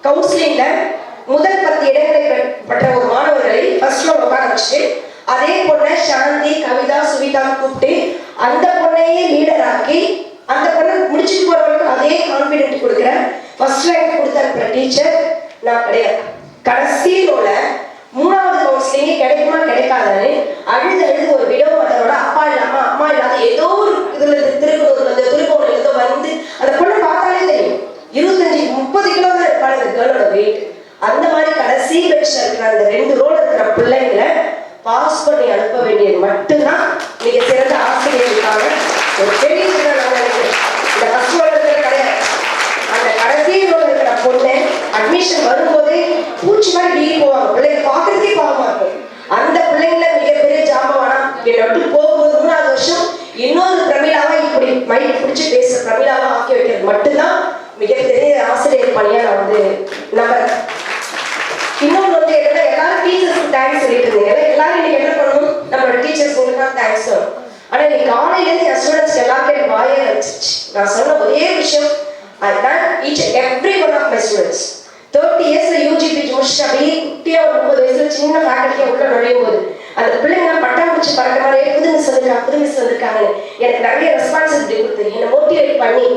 கவுன்சிலிங்ல முதல் 10 இடங்களை பெற்ற ஒரு மாணவர்களை ஃபர்ஸ்ட் ஃப்ளோர் உட்கார வச்சுட்டு அதே பொண்ணை சாந்தி, கவிதா, சுவிதா கூப்பிட்டு அந்த பொண்ணையே லீடர் ஆக்கி அந்த பொண்ணை முடிச்சுட்டு போறவங்களுக்கு அதே கான்ஃபிடென்ட் கொடுக்குற ஃபர்ஸ்ட் ரேங்க் கொடுத்து அனுப்புற டீச்சர் நான் கிடையாது. கடைசி ரோல 3வது கவுன்சிலிங்கே கிடைக்குமா கிடைக்காதான்னு அழுது ஒரு விடோ மதரோட அப்பா இல்லாம அம்மா இல்லாத ஏதோ ஒரு இதுல திருப்பூர்ல திருப்பூர்ல ஏதோ வந்து அந்த பொண்ணை பார்த்தாலே தெரியும் 25-30 கிலோ தான் இருப்பாங்க அந்த கேர்ளோட வெயிட். அந்த மாதிரி கடைசி பெட்ச்ல இருக்கிற அந்த 2 ரோல இருக்கிற பிள்ளைங்களை பாஸ் பண்ணி அனுப்ப வேண்டியது மட்டும்தான் மிக சிறந்த ஆசிரியர்களுக்காக ஒரு பெரிய இந்த ஃபர்ஸ்ட் ரோல இருக்கிற கிடையாது. அந்த கடைசி ரோல இருக்கிற பொண்ணு அட்மிஷன் வரும்போதே பூச்சி மாதிரி டீல் போவாங்க, பிள்ளைங்க பார்க்கறதுக்கே பாவமா இருக்கும். அந்த பிள்ளைங்கள மிகப்பெரிய ஜாம்பவானா என்னை விட்டு போகும்போது 3வது வருஷம் இன்னொரு பிரமிளாவா இப்படி மைக் பிடிச்சி பேசுற பிரமிளாவா ஆக்கி வைக்கிறது மட்டும்தான் மிகப்பெரிய ஆசிரியர் பணியா நான் வந்து நம்புறேன். இன்னொன்று வந்து என்னன்னா எல்லாரும் டீச்சர்ஸ்க்கு தேங்க்ஸ் சொல்லிட்டு இருந்தீங்க. எல்லாரும் இன்னைக்கு என்ன பண்ணணும், நம்மளோட டீச்சர்ஸ் தான் தேங்க்ஸ் சொல்லணும். ஆனா இன்னைக்கு காலையிலேருந்து என் ஸ்டூடெண்ட்ஸ் எல்லாருக்கும் வாயே அடிச்சிச்சு. நான் சொன்ன ஒரே விஷயம், I thank each and every one of my students. 30 yearsல UGP முடிச்சுட்டு அப்படியே குட்டியா ஒரு 30 வயசுல சின்ன ஃபேக்கல்ட்டியா உள்ள நுழையும் போது அந்த பிள்ளைங்க பட்டாம்பூச்சி பறக்கிற மாதிரி புது மிஸ் வந்திருக்காங்க எனக்கு நிறைய ரெஸ்பான்சிபிலிட்டி கொடுத்து என்னை மோட்டிவேட் பண்ணி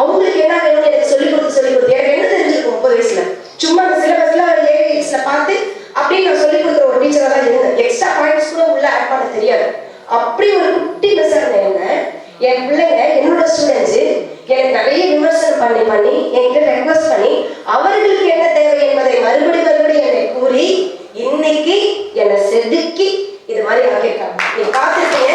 அவங்களுக்கு என்ன வேணும்னு எனக்கு சொல்லிக் கொடுத்து எனக்கு என்ன தெரிஞ்சிருக்கும் 30 வயசுல சும்மா அந்த சிலபஸ்ல ஏஐஎக்ஸ்ல பார்த்து அப்படின்னு நான் சொல்லிக் கொடுக்குற ஒரு டீச்சரா தான் இருந்தேன். எக்ஸ்ட்ரா பாயிண்ட்ஸ் கூட உள்ள ஆட் பண்ண தெரியாது. அப்படி ஒரு என்கிட்ட ரெக்வஸ்ட் பண்ணி அவர்களுக்கு என்ன தேவை என்பதை மறுபடி என்னை கூறி இன்னைக்கு என்னை செதுக்கி இது மாதிரி ஆக்கியிருக்காங்க. நீ பார்த்துருக்கீங்க,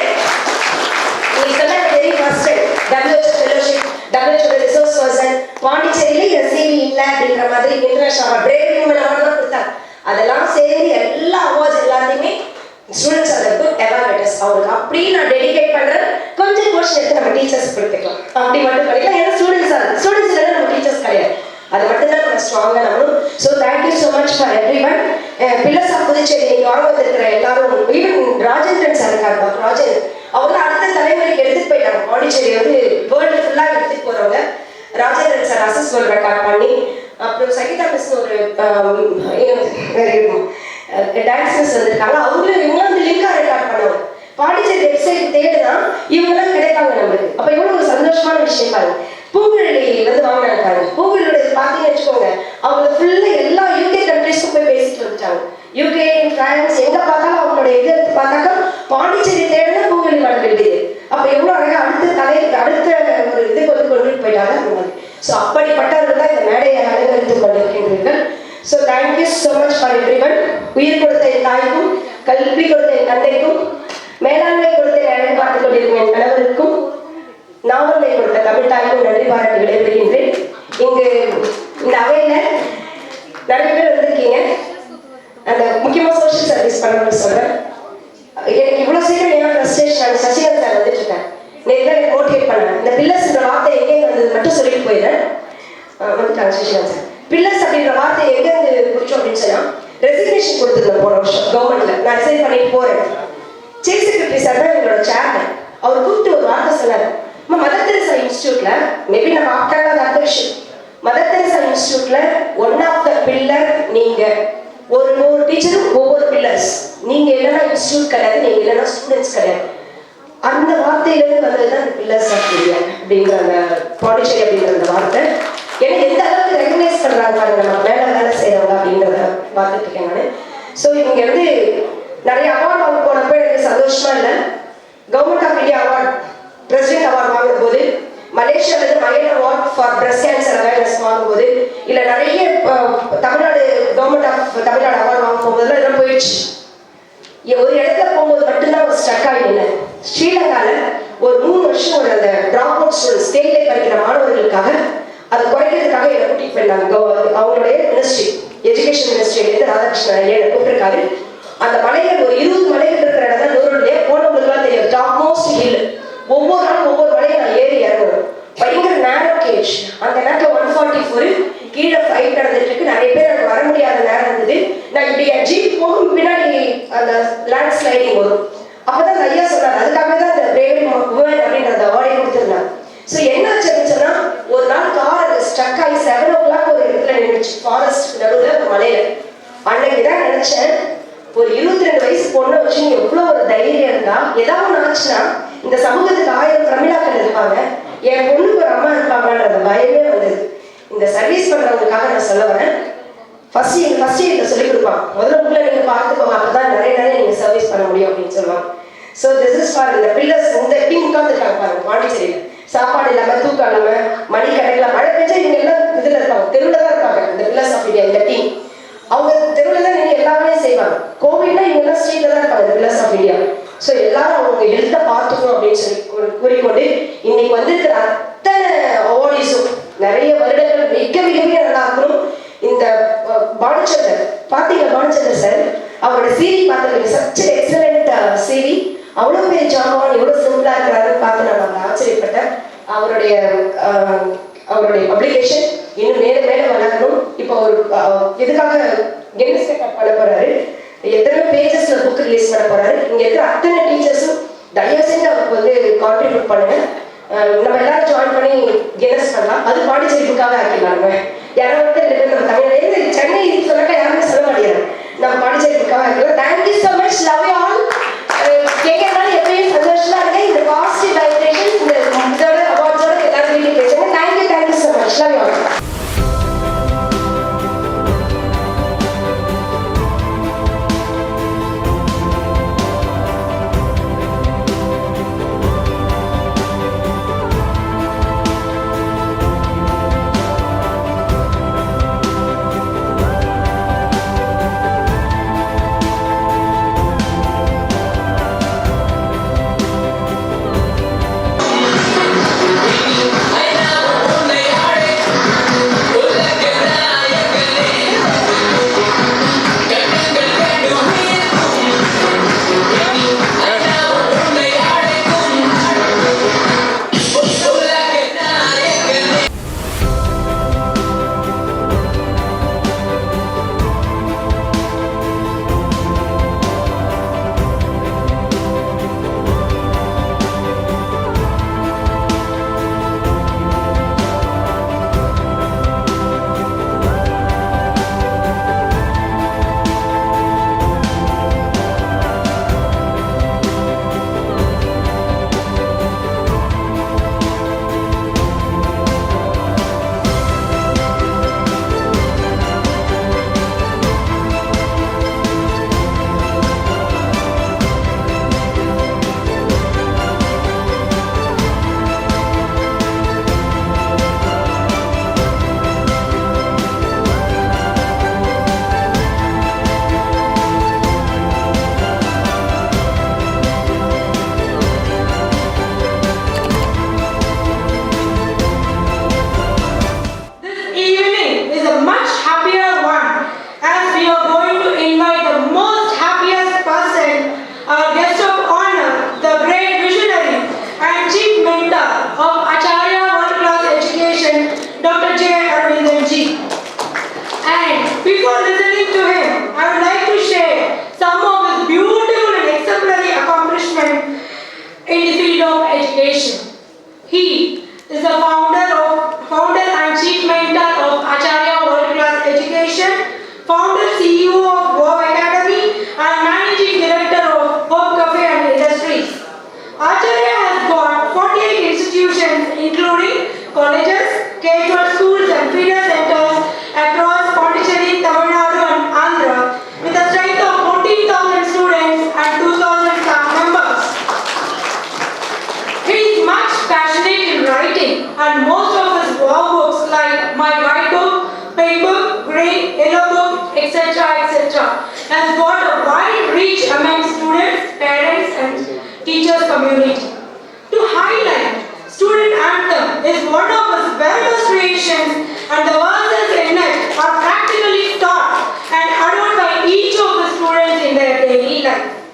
நீ சொன்ன very first WHO fellowship, WHO resource person, பாண்டிச்சேரியில இந்த சிவி இல்லை அப்படின்ற மாதிரி இன்டர்நேஷனல் பிரேவ் விமன் அவார்ட் தான் கொடுத்தாங்க. அதெல்லாம் சேர்ந்து எல்லா அவார்ட்ஸ் எல்லாத்தையுமே ஸ்டூடெண்ட்ஸ் அந்த குட் எவாலுவேட்டர்ஸ் அவங்களுக்கு அப்படியே நான் டெடிகேட் பண்றேன். கொஞ்சம் போர்ஷன் எடுத்து நம்ம டீச்சர்ஸ் கொடுத்துக்கலாம், அப்படி மட்டும் பண்ணிக்கலாம். ஏன்னா ஸ்டூடெண்ட்ஸ் இல்லை, நம்ம டீச்சர்ஸ் கிடையாது. அது மட்டும் தான் நம்ம ஸ்ட்ராங்கா நம்பணும். So thank you so much for everyone. Pillars of Puducherry நீங்க வாங்க வந்திருக்கிற எல்லாரும், ஈவன் ராஜேந்திரன் சார் இருக்காரு, டாக்டர் ராஜேந்திரன், அவங்க அடுத்த தலைமுறைக்கு எடுத்துட்டு போயிட்டாங்க. பாண்டிச்சேரி வந்து வேர்ல்டு ஃபுல்லா எடுத்துட்டு போறவங்க. ராஜேந்திரன் சார் அசஸ்மெண்ட் ரெக்கார்ட் பண்ணி, அப்புறம் சகிதா மிஸ் ஒரு டான்ஸ் மிஸ் வந்திருக்காங்க, அவங்களும் இவங்களும் வந்து லிங்கா ரெக்கார்ட் பண்ணுவாங்க. பாண்டிச்சேரி வெப்சைட் தேடுனா இவங்கெல்லாம் கிடைப்பாங்க நம்மளுக்கு. அப்ப எவ்வளவு ஒரு சந்தோஷமான விஷயம் பாருங்க. பூங்குழலி வந்து வாங்கினாங்க பாருங்க. பூங்குழலி பார்த்தீங்கன்னு வச்சுக்கோங்க, அவங்க ஃபுல்லா எல்லா யூகே கண்ட்ரிஸ்க்கும் போய் பேசிட்டு வந்துட்டாங்க. யூகே, பிரான்ஸ், எங்க பார்த்தாலும் அவங்களோட இது எடுத்து பார்த்தாக்கா பாண்டிச்சேரி தேடுனா பூங்குழலி மடம் எழுதிது. அப்ப எவ்வளவு அழகா அடுத்த ஒரு இதுக்கு வந்து கொண்டுட்டு போயிட்டாங்க அந்த மாதிரி. ஸோ அப்படிப்பட்டவர்கள் தான் இந்த மேடையை அலங்கரித்துக் கொண்டிருக்கின்றீர்கள். So thank you so much for everyone. உயிர் கொடுத்த என் தாய்க்கும், கல்வி கொடுத்த என் தந்தைக்கும், மேலாண்மை கொடுத்த அழகு பார்த்துக் கொண்டிருக்கும் என் கணவருக்கும், நாவலை கொடுத்த தமிழ் தாய்க்கும் நன்றி பாராட்டி விடைபெறுகின்றேன். இங்கு இந்த அவையில நிறைய பேர் வந்திருக்கீங்க. அந்த முக்கியமா சோஷியல் சர்வீஸ் பண்ணணும்னு சொல்றேன். எனக்கு இவ்வளவு சீக்கிரம் ஏன் ஃப்ரஸ்ட்ரேஷன், சசிகலா சார் வந்துட்டு இருக்கேன். நேற்று தான் எனக்கு மோட்டிவேட் பண்ணேன். இந்த பில்லர்ஸ் வார்த்தை எங்கே வந்தது மட்டும் சொல்லிட்டு போயிடுறேன். வந்துட்டாங்க சசிகலா சார். பில்லர்ஸ் அப்படின்ற வார்த்தை எங்க இருந்து குறிச்சோம் அப்படின்னு சொன்னா, ரெசிக்னேஷன் கொடுத்துருந்தேன் போன வருஷம் கவர்மெண்ட்ல. நான் ரிசைன் பண்ணிட்டு போறேன். சீஃப் செக்ரட்டரி சார் தான் எங்களோட சேர்மன். அவர் கூப்பிட்டு ஒரு வார்த்தை சொன்னார். மதர் தெரசா இன்ஸ்டியூட்ல, மேபி நம்ம ஆப்டாக அந்த விஷயம், மதர் தெரசா இன்ஸ்டியூட்ல ஒன் ஆஃப் த பில்லர் நீங்க. ஒரு டீச்சரும் ஒவ்வொரு பில்லர்ஸ். நீங்க இல்லைன்னா இன்ஸ்டியூட் கிடையாது, நீங்க இல்லைன்னா ஸ்டூடெண்ட்ஸ் கிடையாது. அந்த வார்த்தையிலிருந்து வந்ததுதான் அந்த பில்லர்ஸ் ஆஃப் இந்தியா அப்படிங்கிற அந்த பாண்டிச்சேரி அப்படிங்கிற அந்த வார்த்தை. எனக்கு எந்த அளவுக்கு ரெகனைஸ் பண்றாங்க பாருங்க, நம்ம மேல வேலை செய்யறவங்க அப்படிங்கிறத பார்த்துட்டு இருக்கேன் நான். ஸோ இவங்க வந்து நிறைய அவார்டு வாங்க போனப்போ எனக்கு சந்தோஷமா இல்லை. Government of India award, president award வாங்கும் போது, மலேசியாவில் மயன் award for breast cancer awareness வாங்கும்போது, இல்லை நிறைய Tamil Nadu government of Tamil Nadu award வாங்கும் போகும்போதுலாம் இதெல்லாம் போயிடுச்சு. ஒரு இடத்துல போகும்போது மட்டும்தான் ஒரு ஸ்டக் ஆகிடுங்க. ஸ்ரீலங்காவில் ஒரு 3 வருஷம் ஒரு அந்த ட்ராப் அவுட் ஸ்டூடெண்ட்ஸ், ஸ்டேட்ல படிக்கிற மாணவர்களுக்காக அதை குறைக்கிறதுக்காக என்னை கூட்டிட்டு போயிருந்தாங்க. அவங்களுடைய மினிஸ்ட்ரி, எஜுகேஷன் மினிஸ்ட்ரியிலேருந்து ராதாகிருஷ்ணன் ஐயா என்னை கூப்பிட்டுருக்காரு. அந்த மலைகள் ஒரு 20 மலைகள் இருக்கிற இடம் தான் நூறுலேயே போனவங்களுக்குலாம் தெரியும். Top most hill. ஒவ்வொரு நாளும் ஒவ்வொரு மலையை நான் ஏறி இறங்கணும். பயங்கர நேரோ கேஜ். அந்த நேரத்தில் 144 கீழே ஃபைட் நடந்துட்டு இருக்கு. நிறைய பேர் அங்கே வர முடியாத நேரம் இருந்தது. நான் இப்படி ஜீப் போகும் பின்னாடி அந்த லேண்ட் ஸ்லைடிங் வரும். அப்பதான் ஐயா சொன்னார், அதுக்காக தான் அந்த பிரேவ் விமன் அப்படின்ற அந்த அவார்டை கொடுத்துருந்தாங்க. ஸோ என்ன ஆச்சுன்னு சொன்னா, ஒரு நாள் கார் ஸ்டக் ஆகி 7 o'clock ஒரு இடத்துல நின்றுச்சு, ஃபாரஸ்ட் நடுவில் ஒரு மலையில. அன்னைக்கு தான் நினைச்சேன், ஒரு 22 வயசு பொண்ணை வச்சு எவ்வளவு ஒரு தைரியம் இருந்தா, ஏதாவது ஒன்று ஆச்சுன்னா இந்த சமூகத்துக்கு 1000 பிரமிளாக்கள் இருப்பாங்க, என் பொண்ணுக்கு ஒரு அம்மா இருப்பாங்கன்ற அந்த பயமே வந்தது. இந்த சர்வீஸ் பண்றவங்களுக்காக நான் சொல்ல வரேன். ஃபர்ஸ்ட் இயர்ல சொல்லிக் கொடுப்பாங்க, முதல்ல உங்களை நீங்க பார்த்துக்கோங்க, அப்பதான் நிறைய நீங்க சர்வீஸ் பண்ண முடியும் அப்படின்னு சொல்லுவாங்க. ஸோ திஸ் இஸ் ஃபார் இந்த பில்லர்ஸ். இந்த டீம் உட்காந்துருக்காங்க பாருங்க பாண்டிச்சேரியில. சாப்பாடு இல்லாம, தூக்கம் இல்லாம, மணி கடையில, மழை பெஞ்சா இவங்க எல்லாம் இதுல இருப்பாங்க, தெருவில் தான் இருப்பாங்க. இந்த பில்லர்ஸ் ஆஃப் இந்தியா இந்த டீம் அவங்க தெருவில் தான் நீங்க எல்லாமே செய்வாங்க. கோவிட்னா இவங்க எல்லாம் ஸ்ட்ரீட்ல தான் இருப்பாங்க, இந்த பில்லர்ஸ் ஆஃப் இந்தியா. ஸோ எல்லாரும் அவங்க ஹெல்த்தை பார்த்துக்கணும் அப்படின்னு சொல்லி கூறிக்கொண்டு, இன்னைக்கு வந்திருக்கிற அத்தனை அவார்டிஸும் நிறைய வருடங்கள் மிக நல்லா இருக்கணும். இந்த பானுச்சந்தர் பாத்தீங்க, பானுச்சந்தர் சார் அவரோட சீரி பார்த்துருக்கீங்க, சச் எக்ஸலண்ட் சீரி. அவ்வளோ பெரிய ஜாமான் எவ்வளோ சிம்பிளா இருக்கிறாருன்னு பார்த்து நான் ஆச்சரியப்பட்டேன். அவருடைய பப்ளிகேஷன் இன்னும் மேல வளரணும். இப்போ ஒரு எதுக்காக கின்னஸ் ரெக்கார்ட் பண்ண போறாரு, எத்தனை பேஜஸ்ல புக் ரிலீஸ் பண்ண போறாரு. இங்க இருக்கிற அத்தனை டீச்சர்ஸும் தயவு செஞ்சு அவருக்கு வந்து கான்ட்ரிபியூட் பண்ணுங்க. நம்ம எல்லாரும் ஜாயின் பண்ணி கின்னஸ் பண்ணலாம். அது பாண்டிச்சேரி புக்காக ஆக்கிடலாம். நம்ம யாரும் வந்து நம்ம தமிழ்நாடு சென்னை சொன்னாக்கா யாருமே சொல்ல மாட்டேங்கிறாங்க. நம்ம பாண்டிச்சேரி புக்காக ஆக்கலாம். Thank you so much, love you all. கேட்கறதுனால எப்பயும் சந்தோஷமா இருக்கு. இந்த பாசிட்டிவ் வைப்ரேஷன் இந்த அவார்ட்ஸோட எல்லாரும் வீட்டுக்கு பேசுங்க. Thank you so much, love you all. teachers community. To highlight, student anthem is one of his very best creations, and the verses in it are practically taught and adopted by each of the students in their daily life.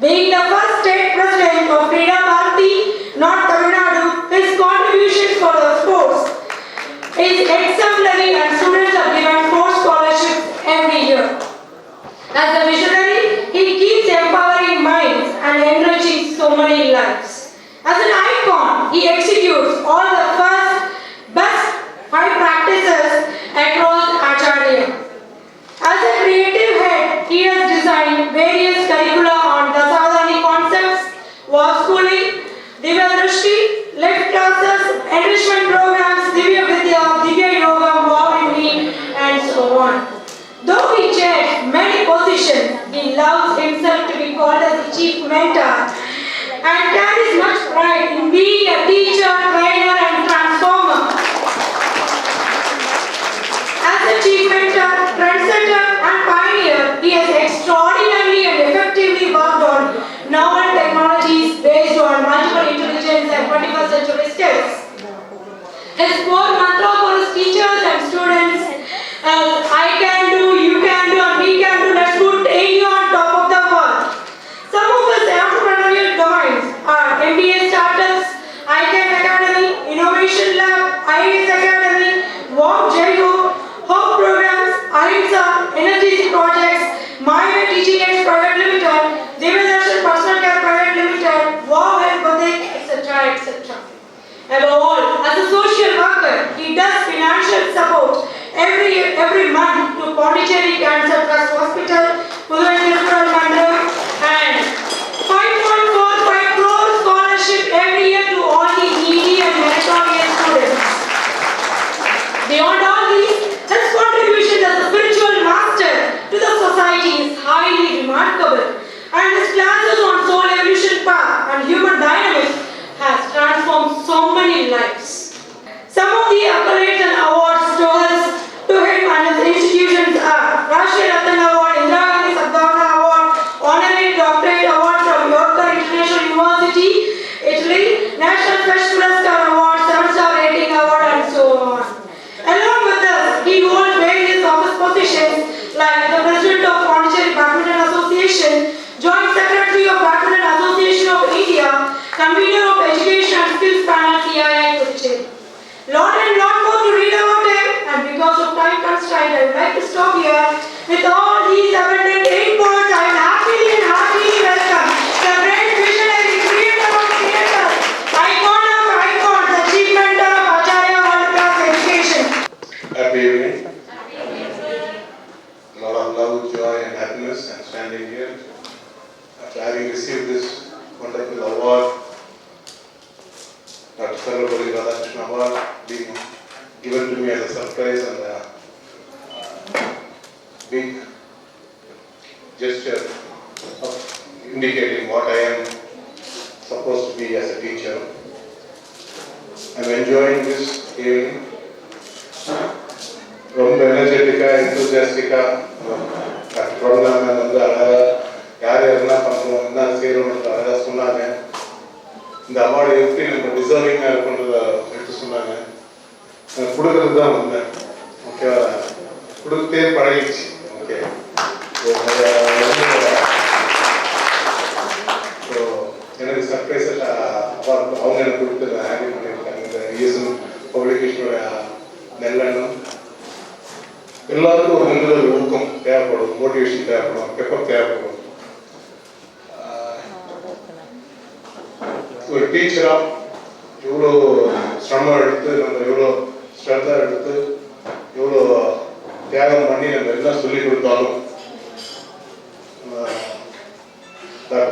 Being the first state president of Krida Bharati, North Tamil Nadu, his contributions for the sports is exemplary, and students are given sports scholarships every year. As a visionary, he keeps empowering minds and enriching so many lives. As an icon, he executes all the best high practices across Acharya. As a creative head, he has designed various curricula on Dasadani concepts, war schooling, Divya Drishti, life classes, enrichment programs, Divya Vidya, Divya Yoga, Wow in Me, and so on. Though he chairs many positions, he loves himself to be called as the chief mentor and carries much pride in being a teacher, trainer, and transformer. As a chief mentor, trendsetter, and pioneer, he has extraordinarily and effectively worked on novel technologies based on multiple intelligence and 21st century skills. His core mantra for his teachers and students is I can do, you can do, and we can do. Let's put AU on top of the world. Some of his entrepreneurial domains are MBA startups, ICANN Academy, Innovation Lab, IAS Academy, WOW Jaiho, Hope Programs, IMSA, NSDC Projects, MyWay Teaching Aids Private Limited, Divyadarsan Personal Care Private Limited, WOW Health Boutique, etc. etc. Above all, as a social worker, he does financial support every month to Pondicherry Cancer Trust Hospital, Pudurai Tirupur Mandal, and 5.45 crore scholarship every year to all the needy and meritorious students. Beyond all these, his contribution as a spiritual master to the society is highly remarkable, and his classes on soul evolution path and human dynamics has transformed so many lives. Some of the accolades and awards to him and his institutions are Rashtriya Ratna Award, Indira Gandhi Sadbhavana Award, Honorary Doctorate Award from Yorker International University, Italy, National Fresh Pulaskar Award, 7-star rating award, and so on. Along with us, he holds various office positions like the President of Pondicherry Badminton Association, Joint Secretary of Badminton Association of India, Convener of Education and Skills Panel CII Puducherry. Lot and lot more to read about him, and because of time constraint, I would like to stop here. With all these abundant inputs, I happily welcome the great visionary creator of theatre, icon of icons, the chief mentor of Acharya World Class Education. Happy evening. A lot of love, joy, and happiness. I'm standing here after having received this wonderful award, Dr. Sarvapalli Radhakrishnan Award, being given to me as a surprise and a big gesture of indicating what I am supposed to be as a teacher. I'm enjoying this evening. ரொம்ப எனர்ஜெட்டிக்காக என்தூசியாஸ்டிக்காக program வந்து அழகாக யார் என்ன பண்ணுறோம் என்ன செய்கிறோம்ன்ற அழகாக சொன்னாங்க. இந்த அவார்டு எப்படி நம்ம டிசர்விங்காக இருக்குன்றத எடுத்து சொன்னாங்க. கொடுக்கறது தான் வந்தேன். ஓகேவா, கொடுத்தே பழகிடுச்சு. ஓகே, ஸோ எனக்கு சர்ப்ரைஸாக அவார்டு அவங்க எனக்கு கொடுத்து ஹேண்டில் பண்ணியிருக்காங்க. இந்த இஎஸ்எம் பப்ளிகேஷனோட நெல்லெண்ணம் எல்லாருக்கும் ஒரு உந்துதல் ஊக்கம் தேவைப்படும், மோட்டிவேஷன் தேவைப்படும், பெப்பர் தேவைப்படும். ஒரு டீச்சராக எவ்வளோ சிரமம் எடுத்து நம்ம எவ்வளோ ஸ்ட்ரென்த்தாக எடுத்து எவ்வளோ தியாகம் பண்ணி நம்ம எல்லாம் சொல்லி கொடுத்தாலும்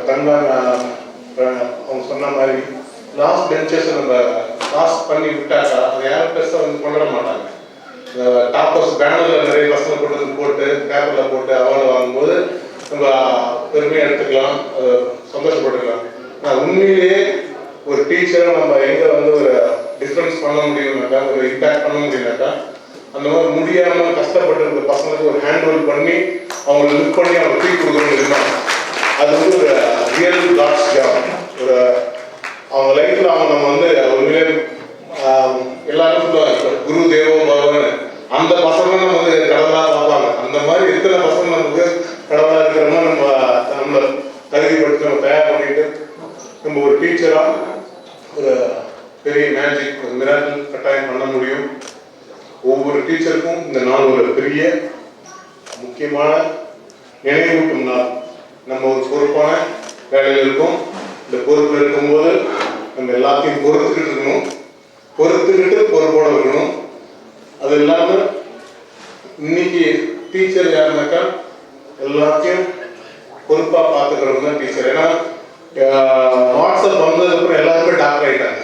தந்தாங்க அவங்க சொன்ன மாதிரி லாஸ்ட் பெஞ்சஸ் நம்ம பாஸ் பண்ணி விட்டாக்கா அதை யாரும் பெருசாக வந்து கொண்டாட மாட்டாங்க. டாப்பர்ஸ் பேனரில் நிறைய பசங்க கொண்டு வந்து போட்டு பேப்பரில் போட்டு அவார்டு வாங்கும்போது நம்ம பெருமையாக எடுத்துக்கலாம், சந்தோஷப்பட்டுக்கலாம். நான் உண்மையிலேயே ஒரு டீச்சரை நம்ம எங்கே வந்து ஒரு டிஃப்ரென்ஸ் பண்ண முடியும்னாக்கா, ஒரு இம்பேக்ட் பண்ண முடியும்னாக்கா, அந்த மாதிரி முடியாமல் கஷ்டப்பட்டு இருக்க பசங்களுக்கு ஒரு ஹேண்ட் ஹோல்ட் பண்ணி அவங்களை லிஃப்ட் பண்ணி அவங்க தூக்கி கொடுக்கணும் இருந்தாங்க. அது வந்து ஒரு ரியல் காட்ஸ் ஜாப். ஒரு வேலையில் இருக்கும். இந்த பொறுப்பில் இருக்கும்போது நம்ம எல்லாத்தையும் பொறுத்துக்கிட்டு இருக்கணும், பொறுத்துக்கிட்டு பொறுப்போடு இருக்கணும். அது இல்லாமல் இன்னைக்கு டீச்சர் யாருனாக்கா எல்லாத்தையும் பொறுப்பாக பார்த்துக்கிறவங்க தான் டீச்சர். ஏன்னா வாட்ஸ்அப் வந்ததுக்கப்புறம் எல்லாருமே டாக்டர் ஆகிட்டாங்க.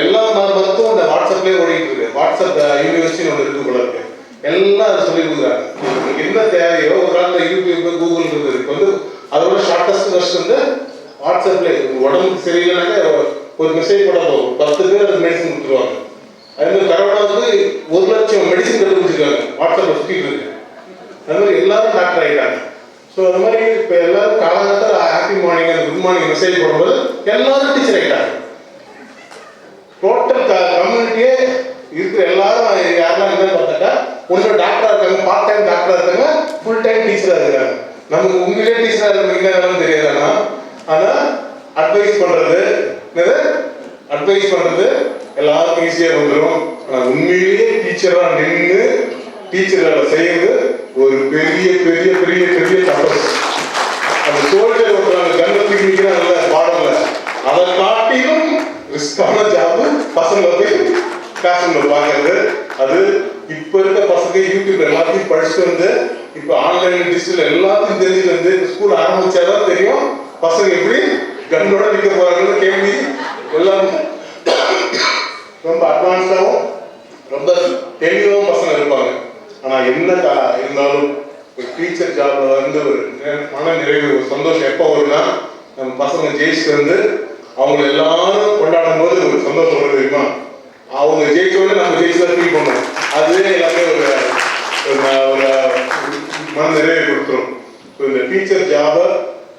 எல்லா மருத்துவம் இந்த வாட்ஸ்அப்லேயே ஓடிட்டு இருக்கு. வாட்ஸ்அப் யூனிவர்சிட்டின்னு ஒன்று இருக்கு போல இருக்கு. எல்லாம் அதை சொல்லி கொடுக்குறாங்க. என்ன தேவையோ ஒரு காலத்தில் யூடியூப் கூகுள் இருந்தது. இப்போ வந்து அதோட ஷார்ட்டஸ்ட் வெர்ஷன் வந்து வாட்ஸ்அப்ல. உடம்புக்கு சரியில்லைனாக்க ஒரு மெசேஜ் போட போகும், 10 பேர் அது மெடிசன் கொடுத்துருவாங்க. அது மாதிரி கரோனாவுக்கு 1 லட்சம் மெடிசன் கண்டுபிடிச்சிருக்காங்க, வாட்ஸ்அப்ல சுற்றிட்டு இருக்கு. அது மாதிரி எல்லாரும் டாக்டர் ஆகிட்டாங்க. ஸோ அது மாதிரி இப்போ எல்லாரும் காலகட்டத்தில் ஹாப்பி மார்னிங் அந்த குட் மார்னிங் மெசேஜ் போடும்போது எல்லாரும் டீச்சர் ஆகிட்டாங்க. டோட்டல் கம்யூனிட்டியே இருக்கிற எல்லாரும் யாரெல்லாம் என்னன்னு பார்த்தாக்கா ஒன்று டாக்டராக இருக்காங்க, பார்ட் டைம் டாக்டராக இருக்காங்க, ஃபுல் டைம் டீச்சராக இருக்காங்க. நமக்கு உண்மையிலே டீச்சராக இருக்கிற என்னன்னு தெரியாதுன்னா, ஆனால் அட்வைஸ் பண்ணுறது எல்லாருக்கும் ஈஸியாக வந்துடும். ஆனால் உண்மையிலேயே டீச்சராக நின்று டீச்சராக செய்யறது ஒரு பெரிய பெரிய பெரிய பெரிய தப்பு. அந்த சோல்ஜர் ஒருத்தர் கன்னத்துக்கு நிற்கிறாங்கல்ல பாடல, அதை காட்டிலும் ரிஸ்கான ஜாப் பசங்களை போய் கிளாஸ் ரூம்ல பார்க்கறது. அது இப்போ இருக்க பசங்க யூடியூப்ல எல்லாத்தையும் படிச்சுட்டு வந்து இப்போ ஆன்லைன் டிஜிட்டல் எல்லாத்தையும் தெரிஞ்சுட்டு வந்து ஸ்கூல் ஆரம்பிச்சாதான் தெரியும் பசங்க எப்படி கன்னோட நிற்க போறாங்கன்னு. கேள்வி எல்லாம் ரொம்ப அட்வான்ஸ்டாகவும் ரொம்ப தெளிவாகவும் பசங்க இருப்பாங்க. ஆனால் என்ன இருந்தாலும் ஒரு டீச்சர் ஜாப்ல வந்து ஒரு மன நிறைவு, ஒரு சந்தோஷம் எப்போ வரும்னா நம்ம பசங்க ஜெயிச்சுட்டு வந்து அவங்க எல்லாரும் கொண்டாடும் போது ஒரு சந்தோஷம் வருது தெரியுமா? அவங்க ஜெயிச்சோடனே நம்ம ஜெயிச்சுதான் ஃபீல் பண்ணுவோம். அதுவே எல்லாமே ஒரு மன நிறைவு கொடுத்துரும். இந்த டீச்சர் ஜாபை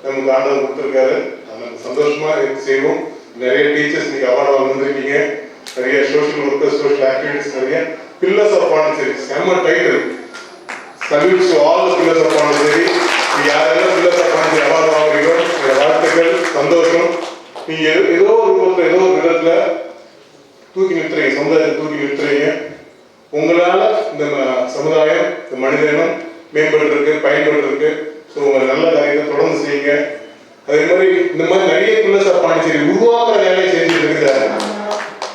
நமக்கு ஆண்டவர் கொடுத்துருக்காரு. நமக்கு சந்தோஷமா செய்வோம். நிறைய டீச்சர்ஸ் நீங்க அவார்டு வாங்கிருக்கீங்க, நிறைய சோஷியல் ஒர்க்கர்ஸ், சோஷியல் ஆக்டிவிட்டிஸ், நிறைய பில்லர்ஸ் ஆஃப் பாண்டிச்சேரி. செம்ம title. Salutes to all the pillars of Pondicherry. நீங்க யாரெல்லாம் பில்லர்ஸ் ஆஃப் பாண்டிச்சேரி அவார்டு வாங்குறீங்களோ வாழ்த்துக்கள், சந்தோஷம். நீங்க ஏதோ ஒரு ரூபத்தில் ஏதோ ஒரு விதத்துல தூக்கி நிறுத்துறீங்க, சமுதாயத்தை தூக்கி நிறுத்துறீங்க. உங்களால இந்த சமுதாயம், இந்த மனிதனம் மேம்படுறதுக்கு பயன்படுறதுக்கு. ஸோ உங்க நல்ல காரியத்தை தொடர்ந்து செய்யுங்க. அதே மாதிரி இந்த மாதிரி நிறைய பில்லர்ஸ் ஆஃப் பாண்டிச்சேரி உருவாக்குற வேலையை செஞ்சுட்டு இருக்கிற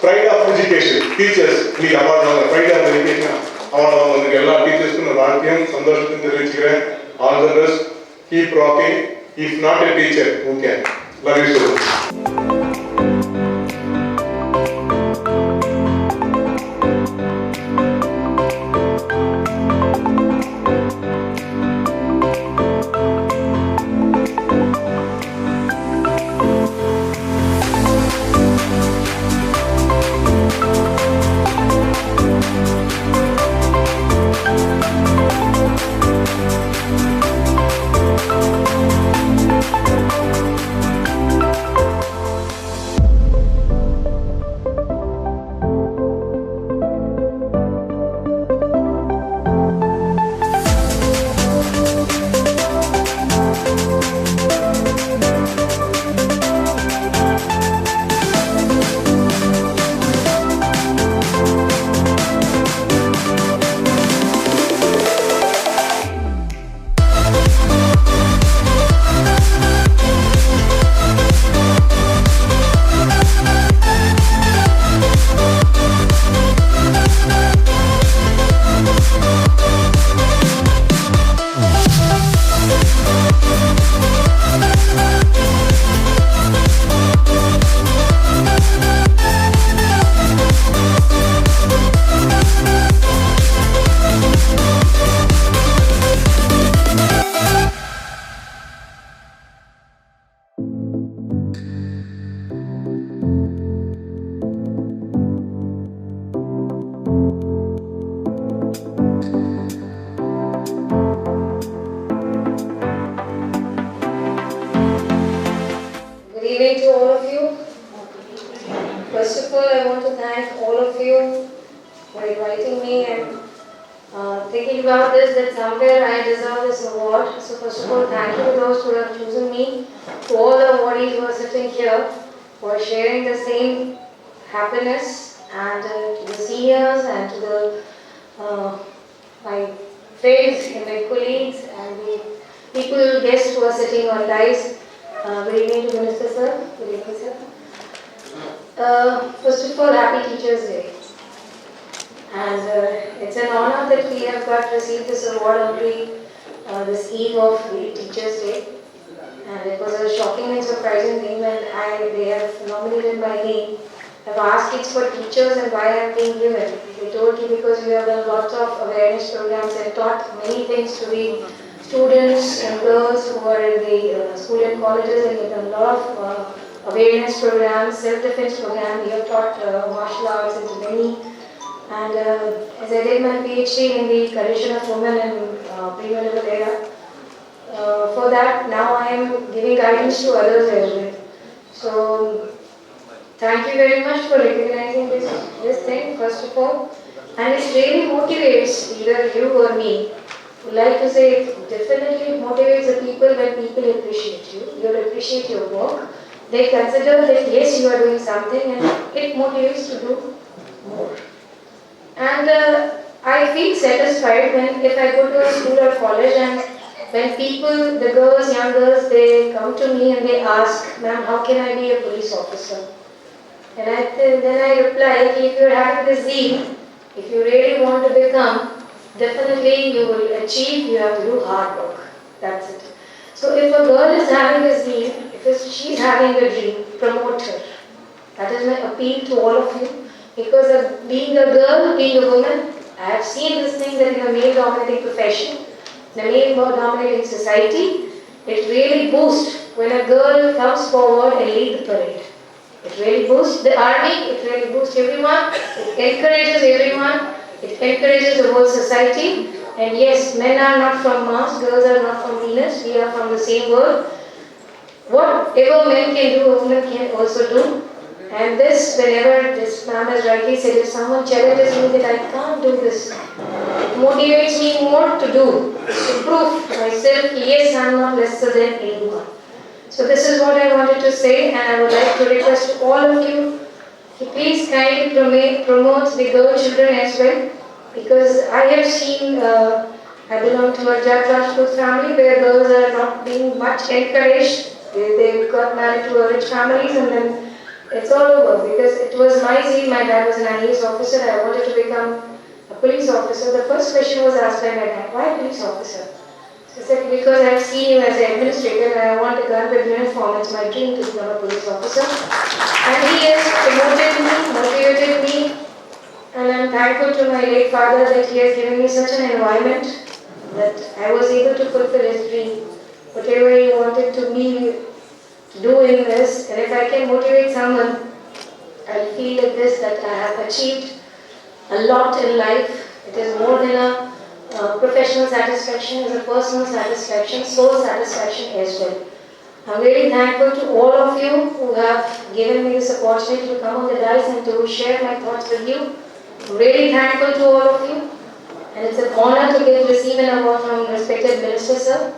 ப்ரைட் ஆஃப் எஜுகேஷன் டீச்சர்ஸ் இன்னைக்கு அவார்டு வாங்க, ப்ரைட் ஆஃப் எஜுகேஷன் அவார்டு வாங்க எல்லா டீச்சர்ஸ்க்கும் நான் வாழ்க்கையும் சந்தோஷத்தையும் தெரிவிச்சுக்கிறேன். All the best, keep rocking. If not a teacher, who can? Love you so much. To all of you. First of all, I want to thank all of you for inviting me and thinking about this, that somewhere I deserve this award. So first of all, thank you to those who have chosen me, to all the awardees who are sitting here for sharing the same happiness, and to the seniors and to the my friends and my colleagues and the people, guests who are sitting on dais. Good evening to Minister Sir. Good evening, sir. First of all, Happy Teachers Day. And it's an honor that we have got received this award on this eve of the Teachers Day. And it was a shocking and surprising thing when they have nominated my name. I've asked kids for teachers and why I'm being given. They told me because we have done lots of awareness programs and taught many things to the students and girls who are in the school and colleges, and we've done a lot of awareness programs, self-defense program. We have taught martial arts into many. And as I did my PhD in the condition of women in pre-medieval era, for that now I am giving guidance to others as well. So thank you very much for recognizing this thing, first of all. And it really motivates either you or me. I would like to say it definitely motivates the people when people appreciate you. You appreciate your work. They consider that yes, you are doing something, and it motivates to do more. And I feel satisfied when if I go to a school or college and when people, the girls, young girls, they come to me and they ask, ma'am, how can I be a police officer? And then I reply, if you are having the zeal, if you really want to become, definitely you will achieve, you have to do hard work. That's it. So if a girl is having a zeal, if she's having a dream, promote her. That is my appeal to all of you. Because of being a girl, being a woman, I have seen this thing that in a male-dominating profession, in a male-dominating society, it really boosts when a girl comes forward and lead the parade. It really boosts the army, it really boosts everyone, it encourages everyone, it encourages the whole society. And yes, men are not from Mars, girls are not from Venus, we are from the same world. Whatever men can do, a woman can also do. And this, whenever this ma'am has rightly said, if someone challenges me that I can't do this, it motivates me more to do, to prove myself, yes, I'm not lesser than anyone. So this is what I wanted to say, and I would like to request all of you to please kindly promote the girl children as well, because I have seen, I belong to a Jat Rajput family where girls are not being much encouraged. They got married to rich families and then it's all over, because it was my zeal. My dad was an IAS officer. I wanted to become a police officer. The first question was asked by my dad, why police officer? So I said, because I've seen you as an administrator and I want a gun with uniform. It's my dream to become a police officer. And he has promoted me, motivated me, and I'm thankful to my late father that he has given me such an environment that I was able to fulfill his dream. Whatever he wanted to me do in this, and if I can motivate someone, I feel like this, that I have achieved a lot in life. It is more than a professional satisfaction, it's a personal satisfaction, soul satisfaction as well. I'm really thankful to all of you who have given me this opportunity to come on the dais and to share my thoughts with you. I'm really thankful to all of you, and it's an honor to receive an award from respected Minister Sir.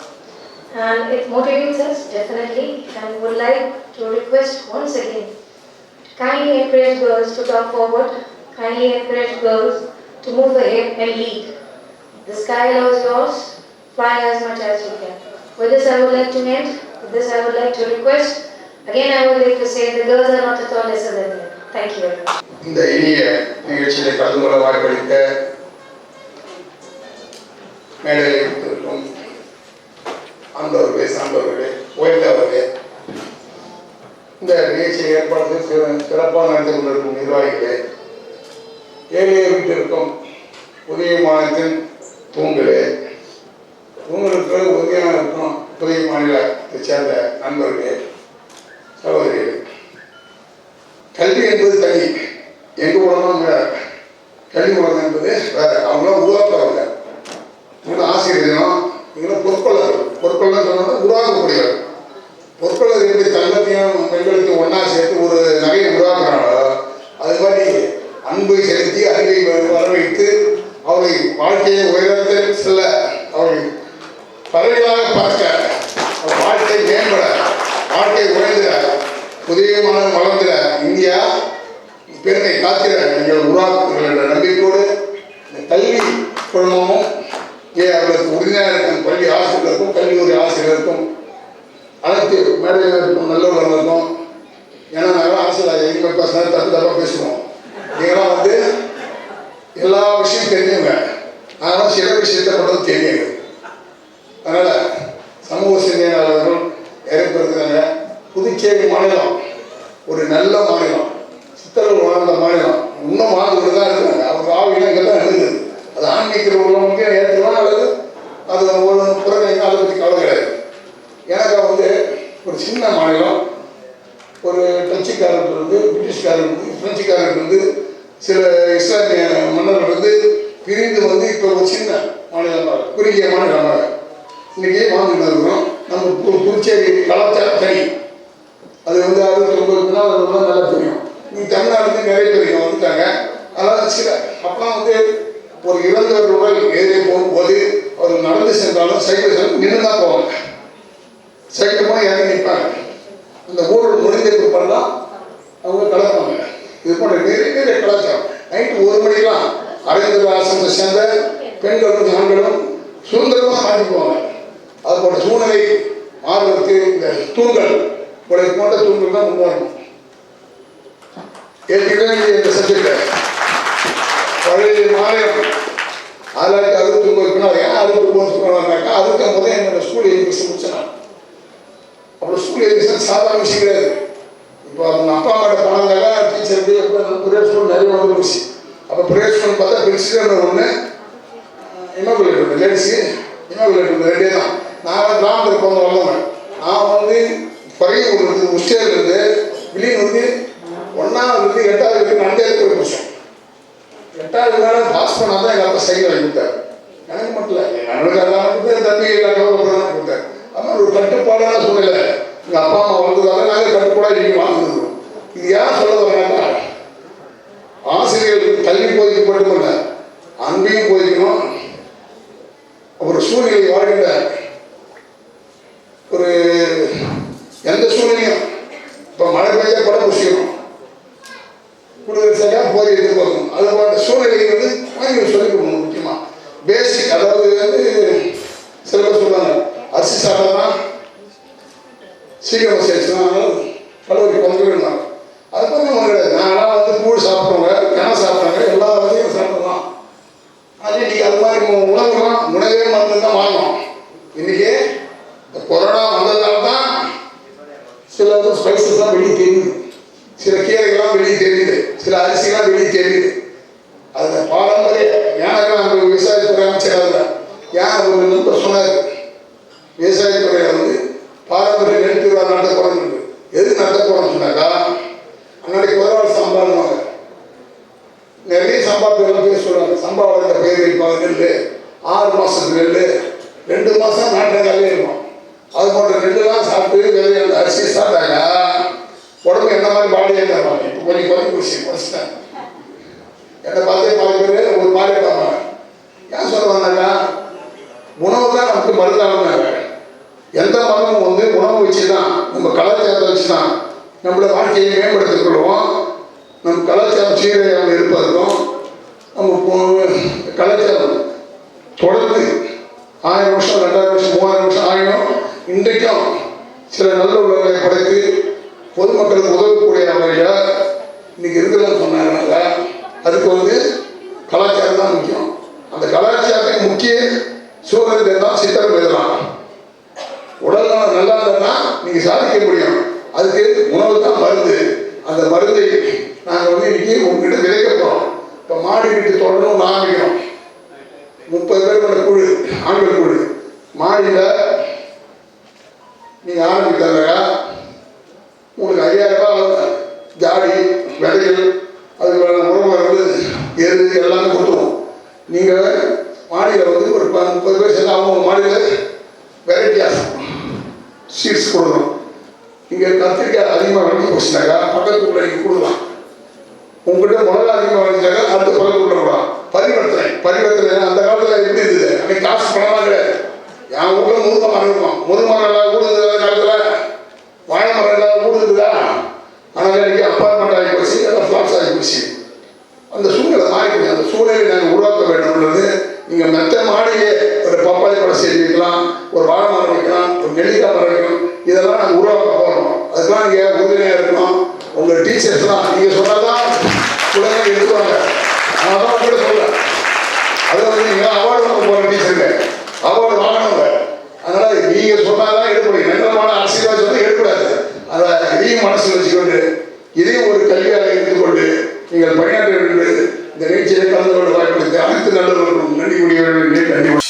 And it motivates us, definitely, and would like to request once again, kindly encourage girls to come forward, kindly encourage girls to move ahead and lead. The sky is yours, fly as much as you can. With this I would like to end, with this I would like to request, again I would like to say the girls are not at all lesser than men. Thank you very much. இந்த இனிய நிகழ்ச்சியை கலந்து கொள்ள வாய்ப்பளித்த மேடையில் இருந்திருக்கும் ஆண்டவர்களே, சான்றவர்களே, உயர்ந்தவர்களே, இந்த நிகழ்ச்சியை ஏற்பாடு சிறப்பாக நடந்து கொண்டிருக்கும் நிர்வாகிகளே, ஏழையை விட்டிருக்கும் புதிய மாநிலத்தின் தூண்களே, உங்களுக்கு உதவியாக இருக்கும் புதிய மாநிலத்தை சேர்ந்த நண்பர்களே, சகோதரிகளே, கல்வி என்பது தனி, எங்க உலகம் கல்வி உலகம் என்பது வேற. அவங்களாம் உருவாக்குறவங்க, இவங்க ஆசிரியர்களும் இவங்க பொற்கொள்ளர் சொன்னா உருவாக்கக்கூடியவர். பொற்கொள்ளர் எப்படி தங்கத்தையும் பெண்களுக்கு ஒன்னா சேர்த்து ஒரு நகையை உருவாக்குறாங்களோ அது மாதிரி அன்பை செலுத்தி அறிவை வரவைத்து அவரை வாழ்க்கையை உயரத்தில் செல்ல அவரை பறவைகளாக பார்க்க வாழ்க்கை மேம்பட வாழ்க்கை உயர்ந்திட புதியமான வளர்ந்திட இந்தியா பெருமை காத்திட நீங்கள் உருவாக்குங்கள் என்ற நம்பிக்கையோடு இந்த கல்வி குழுமமும் இங்கே அவர்களுக்கு உறுதியாக இருக்கும் பள்ளி ஆசிரியர்களுக்கும் கல்லூரி ஆசிரியருக்கும் அனைத்து மேடையில் இருக்கும் நல்லவர்களுக்கும். ஏன்னா நாங்கள் ஆசிரியர் எங்கேயுமே பேசினா தப்பாக பேசுவோம். நீங்களாம் வந்து எல்லா விஷயம் தெரிஞ்சவங்க, ஆனால் சில விஷயத்தை மட்டும் தெரியுங்க. அதனால் சமூக சிந்தனையாளர்கள் இறப்பு இருக்கிறாங்க. புதுச்சேரி மாநிலம் ஒரு நல்ல மாநிலம், சித்தர்கள் வாழ்ந்த மாநிலம், இன்னும் வாழ்ந்துட்டு தான் இருக்கிறாங்க. அவங்க ஆவிலாம் இங்கே தான் இருக்குது. அது ஆன்மீகத்தில் உள்ளவங்க ஏற்றுக்கலாம், அல்லது அது ஒரு புறநீங்க அதை பற்றி கவலை கிடையாது. எனக்கு வந்து ஒரு சின்ன மாநிலம், ஒரு டச்சுக்காரர்கிட்ட பிரிட்டிஷ்காரர்கிட்ட பிரெஞ்சுக்காரர்கிட்ட சில இஸ்லாமிய மன்னர்கள் பிரிந்து வந்து இப்போ ஒரு சின்ன மாநிலமாக குறுகிய மாநிலமாக இன்றைக்கி வாழ்ந்துட்டு இருக்கிறோம். நம்ம புதுச்சேரி கலாச்சாரம் தனி, அது வந்து 69 நாள் அது நல்லா தெரியும். நீங்கள் தமிழ்நாட்டுக்கு நிறைய பேர் வந்துட்டாங்க. அதனால் சில அப்போலாம் வந்து ஒரு இறந்தவர் உடல் ஏறி போகும்போது அவர் நடந்து சென்றாலும் சைக்கிள் சென்று நின்று தான் போவாங்க. சைக்கிள் போனால் இறங்கி நிற்பாங்க. அந்த ஊரோட முடிந்த பிற்பாடுதான் அவங்க கலப்பாங்க. இது போன்ற நிறைய கலாச்சாரம். நைட்டு 1 மணிக்கெல்லாம் அரவிந்தர் ஆசிரமத்தை சேர்ந்த பெண்களும் ஆண்களும் சுதந்திரமாக மாற்றி போவாங்க. அது போன்ற சூழ்நிலை மாறுவதற்கு இந்த தூண்கள் போன்ற தூண்கள் தான் உண்டாகும். ஏற்கனவே இந்த சப்ஜெக்ட் பழைய மாநிலம் 1969 ஏன் 1969 அதுக்கு முதல் என்னோட ஸ்கூல் எஜுகேஷன் முடிச்சேன். அப்புறம் ஸ்கூல் எஜுகேஷன் சாதாரண விஷயம் கிடையாது. இப்போ அவங்க அப்பா அம்மாட்ட பணங்காக டீச்சருக்கு ப்ரைவேட் ஸ்கூல் நிறைய வந்துருச்சு. அப்போ ப்ரைவேட் ஸ்கூல் பார்த்தா பிரின்சிபல் ஒன்று, இமாகுலேட் ஒன்று, லேடிஸு இமாகுலேட் ஒன்று, 2 தான். நான் வந்து கிராமத்தில் போங்க வந்தவங்க. நான் வந்து பறையூர் இருந்து உஸ்டேர்லேருந்து வில்லியன் வந்து 1ஆவதுலேருந்து 8ஆவது வரைக்கும் நடந்தே போய் முடிச்சோம். 8ஆவது மேலே பாஸ் பண்ணால் தான் எங்கள் அப்பா சைக்கிள் வாங்கி கொடுத்தாரு. எனக்கு மட்டும் இல்லை, எங்களுக்கு எல்லாம் தம்பி எல்லாம் கொடுத்தாரு. அதனால் ஒரு கட்டுப்பாடான சூழ்நிலை எங்கள் அப்பா அம்மா வளர்ந்ததால நாங்கள் கட்டுப்பாடாக இன்றைக்கி வாழ்ந்துருக்கோம். இது யார் சொல்ல வர்றாங்கன்னா, ஆசிரியர்களுக்கு கல்வி போதிக்க மட்டுமல்ல, அன்பையும் போதிக்கணும். ஒரு சூழ்நிலை வாழ்கின்ற ஒரு எந்த சூழ்நிலையும் இப்போ மழை பெய்ய கூட புசிக்கணும், குளிர் சரியாக போய் எதிர்பார்க்கணும். அது போன்ற சூழ்நிலை வந்து ஆங்கிலம் சொல்லிக் கொடுக்கணும். முக்கியமாக பேசிக், அதாவது வந்து சில பேர் சொல்லுவாங்க அரிசி சாப்பிட்டா சீக்கிரம் சேர்த்துனா கலோரி குறைஞ்சிருந்தாங்க. அது மாதிரி ஒன்றும் கிடையாது. நாங்களாம் வந்து கூழ் சாப்பிட்றவங்க, கிணறு சாப்பிட்றாங்க, எல்லா வகையும் சாப்பிட்றோம். அது இன்றைக்கி அது மாதிரி உணவுலாம் உணவே மருந்து தான் வாங்கணும். இன்றைக்கி கொரோனா வந்ததால தான் சில ஸ்பைசஸ்லாம் வெளியே தெரியுது, சில கீரைகள்லாம் வெளியே தெரியுது, சில அரிசிலாம் வெளியே தெரியுது. அதில் பாரம்பரிய ஏன்னா அந்த விவசாயத்துறை அமைச்சராக ஏன் ஒரு நண்பர் சொன்னார், விவசாயத்துறையில் வந்து பாரம்பரிய நெல் திருவிழா நடத்த போகிறோம். எது நடத்த போகிறோம்னு சொன்னாக்கா, அன்னைக்கு வருவாள் சம்பாடுவாங்க, நிறைய சம்பாடுறதுலாம் பேர் சொல்லுவாங்க. சம்பாவோட பேர் வைப்பாங்க. நெல் 6 மாதத்துக்கு நெல், 2 மாதம் நாட்டுக்காலே இருக்கும். அது போன்ற நெல்லுலாம் சாப்பிட்டு வெளியே அந்த அரிசியை சாப்பிட்டாங்க உடம்பு என்ன மாதிரி பாடியே தருவாங்க. இப்போ கொஞ்சம் குறைச்சிட்டேன். என்னை பார்த்து 4 பேர் ஒரு மாதிரி பார்ப்பாங்க. ஏன் சொல்லுவாங்கன்னாக்கா, உணவு தான் நமக்கு மருந்தாங்க. எந்த மருந்தும் வந்து உணவு வச்சு தான், நம்ம கலாச்சாரத்தை வச்சு தான் நம்மளோட வாழ்க்கையை மேம்படுத்திக் கொள்வோம். நம்ம கலாச்சாரம் சீரையாக இருப்பதற்கும் நம்ம கலாச்சாரம் தொடர்ந்து 1000 வருஷம் 2000 வருஷம் 3000 வருஷம் ஆகியும் இன்றைக்கும் சில நல்ல உள்ளவர்களை படைத்து பொதுமக்களுக்கு உதவக்கூடிய வகையில் இன்னைக்கு இருக்கிறதுன்னு சொன்னாங்க. அதுக்கு வந்து கலாச்சாரம் தான் முக்கியம். அந்த கலாச்சாரத்துக்கு முக்கிய சூழல் தான் சித்திரம் எழுதலாம். உடல் நல்லா இருந்தா நீங்க சாதிக்க முடியும். அதுக்கு உணவு தான் மருந்து. அந்த மருந்தை நாங்கள் வந்து இன்னைக்கு உங்ககிட்ட விதைக்க போகிறோம். இப்போ மாடி வீட்டு தொடரணும் ஆரம்பிக்கிறோம். 30 பேர் கொண்ட குழு, ஆண்கள் குழு. மாடியில் நீங்கள் ஆரம்பித்தாங்க உங்களுக்கு 5000 ரூபாய் ஜாடி விதைகள் அதுக்கான உணவு வந்து எரு எல்லாமே கொடுத்துருவோம். நீங்கள் மாடியில் வந்து ஒரு 30 பேர் சேர்ந்து அவங்க மாடியில் வெரைட்டியாக சீட்ஸ் கொடுக்கணும். நீங்கள் கத்திரிக்காய் அதிகமாக வாங்கி போச்சுனாக்கா பக்கத்துக்குள்ள நீங்கள் கொடுக்கலாம். உங்கள்கிட்ட மிளகா அதிகமாக வாங்கிச்சாக்கா அடுத்த பக்கத்துக்குள்ள கொடுக்கலாம். பரிவர்த்தனை அந்த காலத்தில் எப்படி இருந்தது? அன்னைக்கு காசு பணமாக கிடையாது. என் ஊரில் முருங்கை மரம் இருக்கும். முருங்கை மரம் எல்லாம் கூடுதல் காலத்தில் வாழை மரம் எல்லாம் கூடுதுதா. ஆனால் இன்னைக்கு அப்பார்ட்மெண்ட் ஆகி போச்சு, எல்லாம் ஃப்ளாட்ஸ் ஆகி போச்சு. அந்த சூழ்நிலை மாறி அந்த சூழ்நிலை நாங்கள் உருவாக்க வேண்டும்ன்றது. நீங்கள் மெத்த மாடியே ஒரு பப்பாளி கூட நெல்லிக்காய் மரம் இதெல்லாம் நாங்கள் உருவாக்க போகிறோம். அதுக்கெல்லாம் நீங்கள் உறுதுணையாக இருக்கணும். உங்கள் டீச்சர்ஸ்லாம் நீங்கள் சொன்னால் தான் பிள்ளைங்க எழுதுவாங்க. நான் தான் கூட சொல்கிறேன். அதை வந்து நீங்கள் அவார்டு வாங்க போகிற டீச்சருங்க, அவார்டு வாங்கணுங்க. அதனால் நீங்கள் சொன்னால் தான் எடுக்கணும். நிரந்தரமான ஆசீர்வாதம் வந்து எடுக்கக்கூடாது. அதை இதையும் மனசில் வச்சுக்கொண்டு இதையும் ஒரு கல்வியாக எடுத்துக்கொண்டு நீங்கள் பணியாற்ற வேண்டும். இந்த நிகழ்ச்சியை கலந்து கொண்டு வாய்ப்படுத்த அனைத்து நல்லவர்களுக்கும் நன்றி கூடியவர்கள் நன்றி.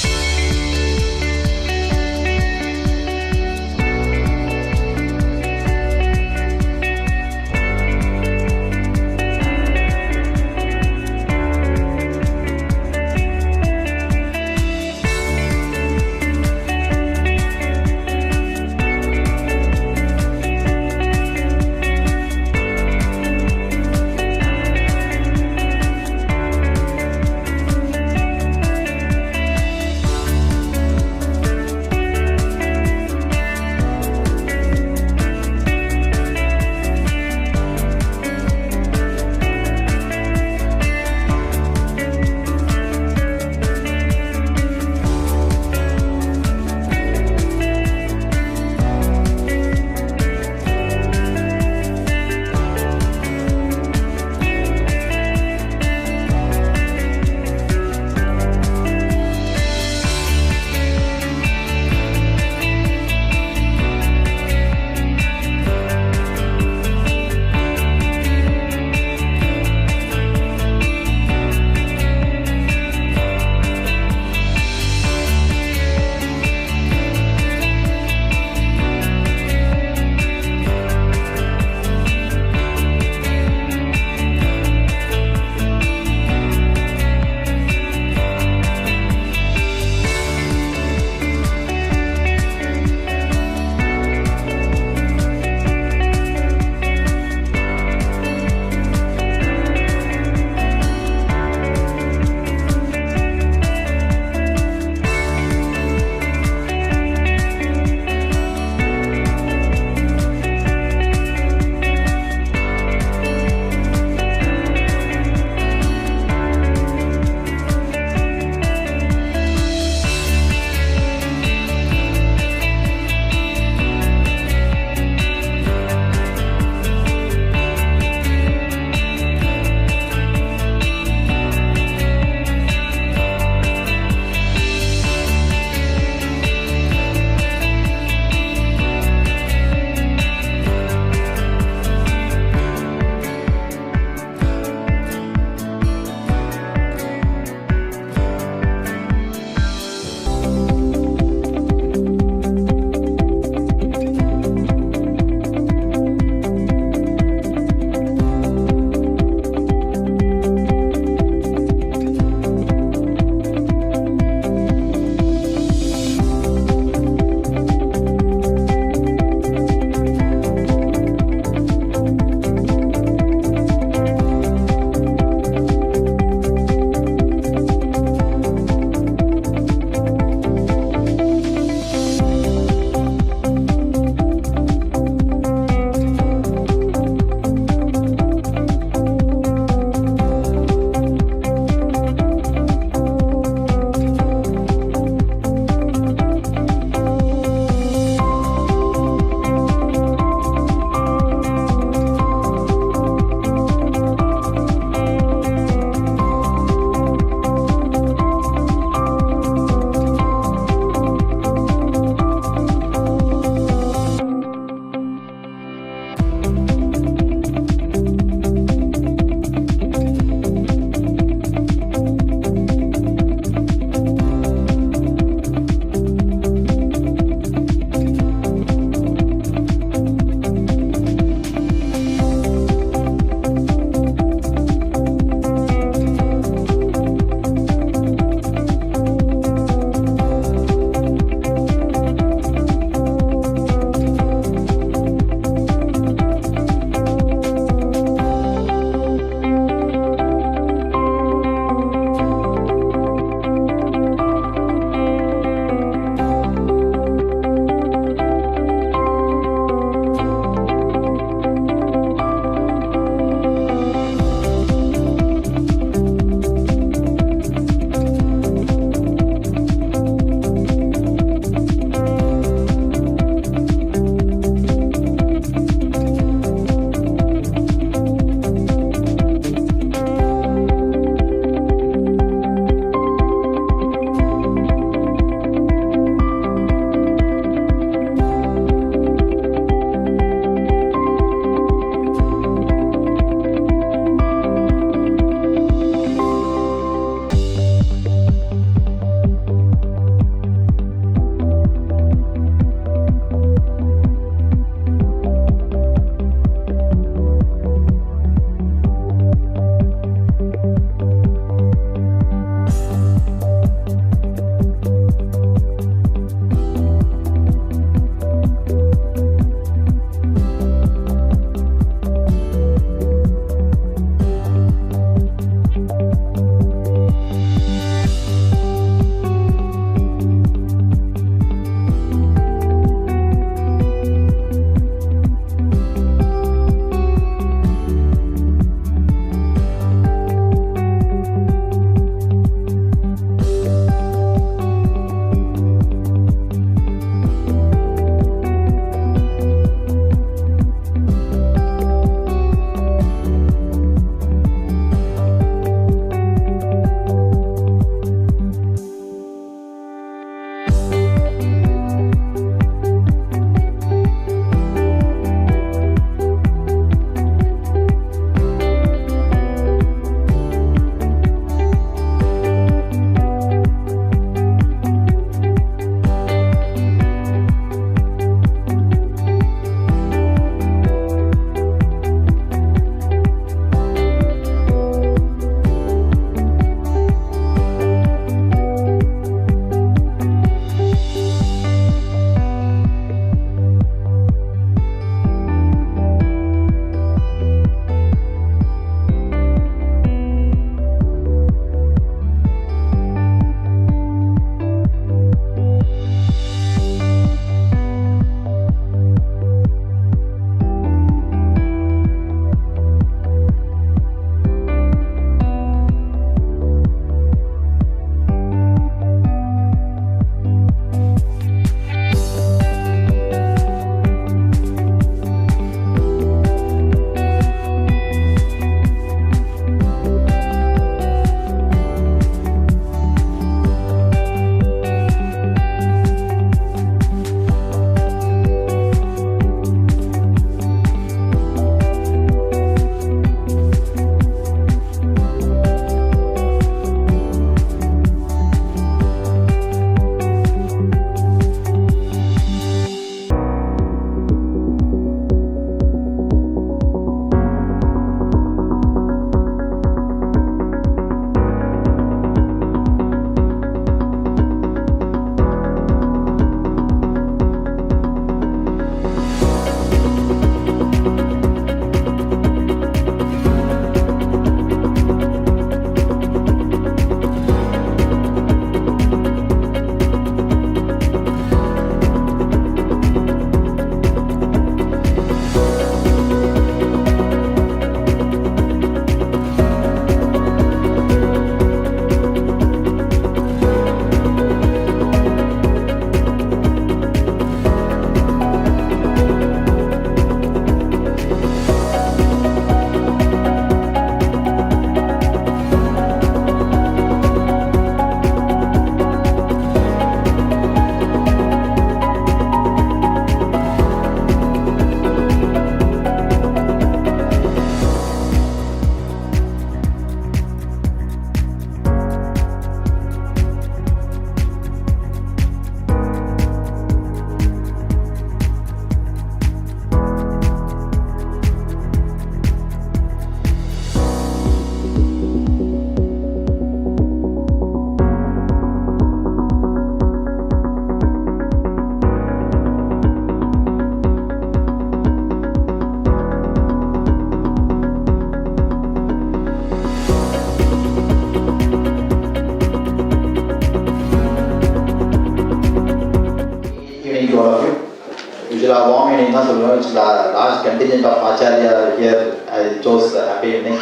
usually warm evening தான் சொல்லுவேன். Which large contingent of Acharya here. I chose happy evening.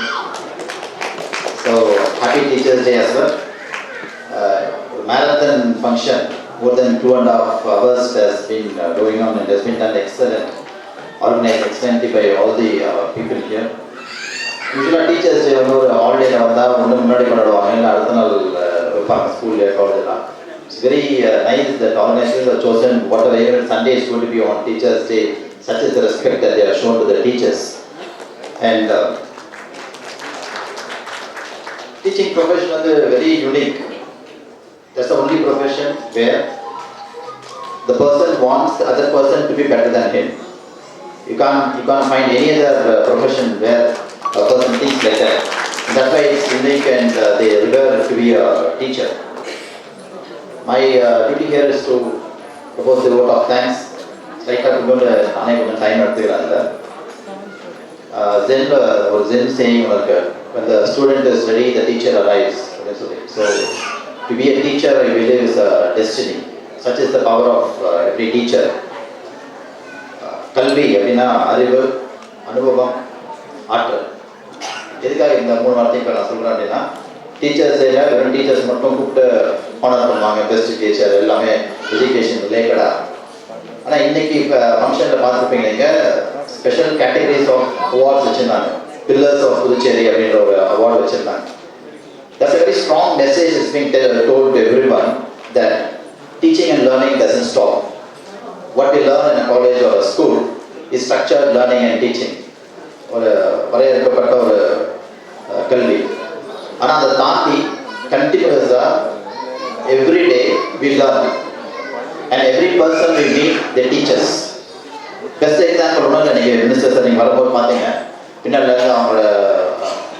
So happy Teachers Day as well. Marathon function more than 2.5 hours has been going on and has been done excellent, organized excellently by all the people here. Usually Teachers Day வந்து ஒரு holiday வந்தா ஒன்று முன்னாடி கொண்டாடுவாங்க, இல்லை அடுத்த நாள் வைப்பாங்க ஸ்கூல்ல காலேஜ்லாம். It's very nice that organizers have chosen whatever even Sunday is going to be on Teachers Day, such is the respect that they are shown to the teachers. And teaching profession is very unique. That's the only profession where the person wants the other person to be better than him. You can't find any other profession where a person thinks like that. And that's why it's unique and they revere to be a teacher. My duty here is to propose the vote of thanks. Like I could time Zen or Zen saying when the student is ready, the teacher arrives. So to be a teacher, I believe, is a destiny. Such is the power of every teacher. Kalvi, அப்படினா அறிவு, அனுபவம், ஆற்றல். எதுக்காக இந்த மூணு வார்த்தையை நான் சொல்றேன் அப்படின்னா, டீச்சர்ஸ் வெறும் டீச்சர்ஸ் மட்டும் கூப்பிட்டு ஹானர் பண்ணுவாங்க, பெஸ்ட் டீச்சர் எல்லாமே எஜுகேஷன் ரிலேட்டடா. ஆனால் இன்னைக்கு இப்போ ஃபங்க்ஷனில் பார்த்துருப்பீங்க நீங்கள் ஸ்பெஷல் கேட்டகரிஸ் ஆஃப் அவார்ட்ஸ் வச்சுருந்தாங்க. பில்லர்ஸ் ஆஃப் புதுச்சேரி அப்படின்ற ஒரு அவார்டு வச்சுருந்தாங்க. That's a very strong message that's being told to everyone that teaching and learning doesn't stop. What we learn in a college or a school is structured learning and teaching. ஒரு வரையறுக்கப்பட்ட ஒரு கல்வி. ஆனால் அதை தாண்டி கண்டினியூஸாக every day we learn and every person we meet they teach us. Best example ஒன்றும் இல்லை. நீங்கள் மினிஸ்டர் சார் நீங்கள் வரும்போது பார்த்தீங்க பின்னாடி அவங்களோட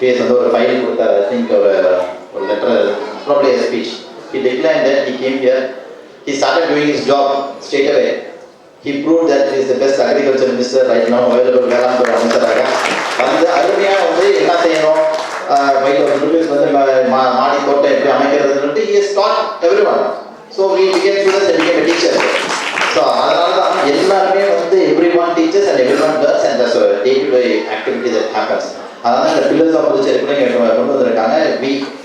பேஸ் வந்து ஒரு ஃபைல் கொடுத்தாரு. ஐ திங்க் ஒரு letter, probably a speech. He declined that he came here. He started doing his job straight away. He proved that he is the best agriculture minister right now available. வேளாண் துறை அமைச்சராக வந்து அருமையாக வந்து என்ன செய்யணும், வந்து மாடி தோட்டம் எப்படி அமைக்கிறதுன்னு he has taught everyone. So we became students and became a teacher. So அதனால தான் எல்லாருமே வந்து everyone teaches and everyone learns and that's a day-to-day activity that happens. அதனால இந்த பில்லர்ஸ் ஆஃப் புதுச்சேரி கூட கொண்டு வந்திருக்காங்க.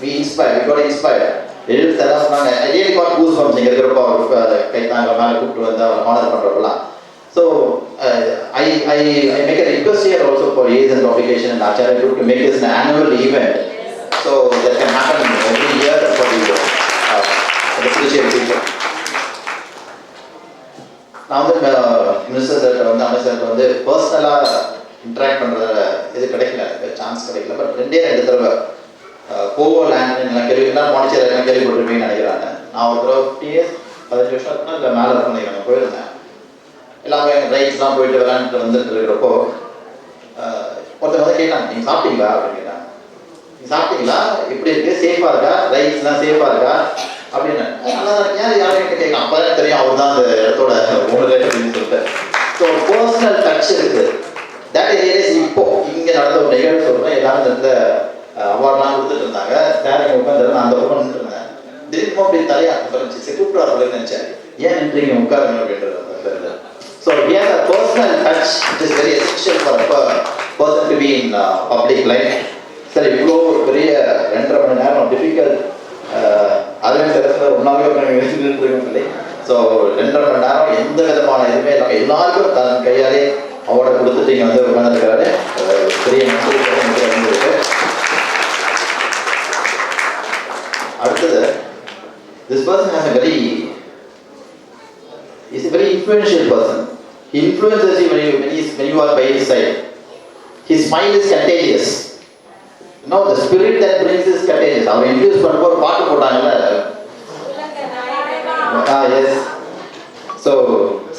we inspired, we got inspired. எழுத்து எல்லாம் சொன்னாங்க. I really got goosebumps இங்கே இருக்கிறப்போ கைத்தாங்க மேலே கூப்பிட்டு வந்து அவர் honour பண்ணுறப்பெல்லாம். So I make a request here also for A's and Publication and Acharya Group to make this an annual event. So that can happen every year for the Puducherry people. நான் வந்து minister sir வந்து அமைச்சர் வந்து பர்சனலாக interact பண்ணுற இது கிடைக்கல, chance கிடைக்கல. பட் ரெண்டு தடவை கோவோ லேண்ட் எல்லாம் பாண்டிச்சேரி எல்லாம் கேள்விப்பட்டிருப்பீங்கன்னு நினைக்கிறாங்க. நான் ஒரு தடவை 15 years 15 வருஷம் இருக்குன்னா இல்லை மேலே இருக்கும் நினைக்கிறேன் போயிருந்தேன். எல்லாமே ரைட்ஸ்லாம் போயிட்டு விளையாண்டுட்டு வந்துட்டு இருக்கிறப்போ ஒருத்தர் வந்து கேட்டாங்க, நீங்கள் சாப்பிட்டீங்களா அப்படின்னு கேட்டாங்க. நீங்கள் சாப்பிட்டீங்களா, எப்படி இருக்கு, சேஃபாக இருக்கா, ரைட்ஸ்லாம் சேஃபாக இருக்கா அப்படின்னு. நல்லா தான் ஏன் யாரும் கேட்கலாம். அப்போ தான் தெரியும் அவர் தான் அந்த இடத்தோட ஓனர் அப்படின்னு சொல்லிட்டு. ஸோ பர்சனல் டச் இருக்குது. தட் ஏரியாஸ் இப்போ இங்கே நடந்த ஒரு நிகழ்வு சொல்கிறேன். எல்லாரும் இந்த அவார்ட்லாம் கொடுத்துட்டு இருந்தாங்க. சார் இங்கே உட்காந்து நான் அந்த பக்கம் நின்று இருந்தேன். திடீர்னு அப்படி தலையாக பறிச்சு கூப்பிட்டு நினைச்சேன். ஏன் நின்றீங்க உட்காருங்க அப்படின்றது. So we have a personal touch which is very essential for a person to be in public life. Sir இவ்வளோ பெரிய 2.5 மணி நேரம் டிஃபிகல்ட் அதுவே சில ஒன்றாவே நின்றுருக்கோம். ஸோ 2.5 மணி நேரம் எந்த விதமான இதுவுமே இல்லாமல் எல்லாருக்கும் தன் கையாலே அவார்டை கொடுத்துட்டு இங்கே வந்து உட்காந்துருக்காரு. பெரிய இருக்கு. அடுத்தது this person has a very is a very influential person. He influences you when you are by his side. His smile is contagious. You know, the spirit that brings is contagious. Our introduce பண்ணும்போது ஒரு பாட்டு போட்டாங்கல்ல. Yes. So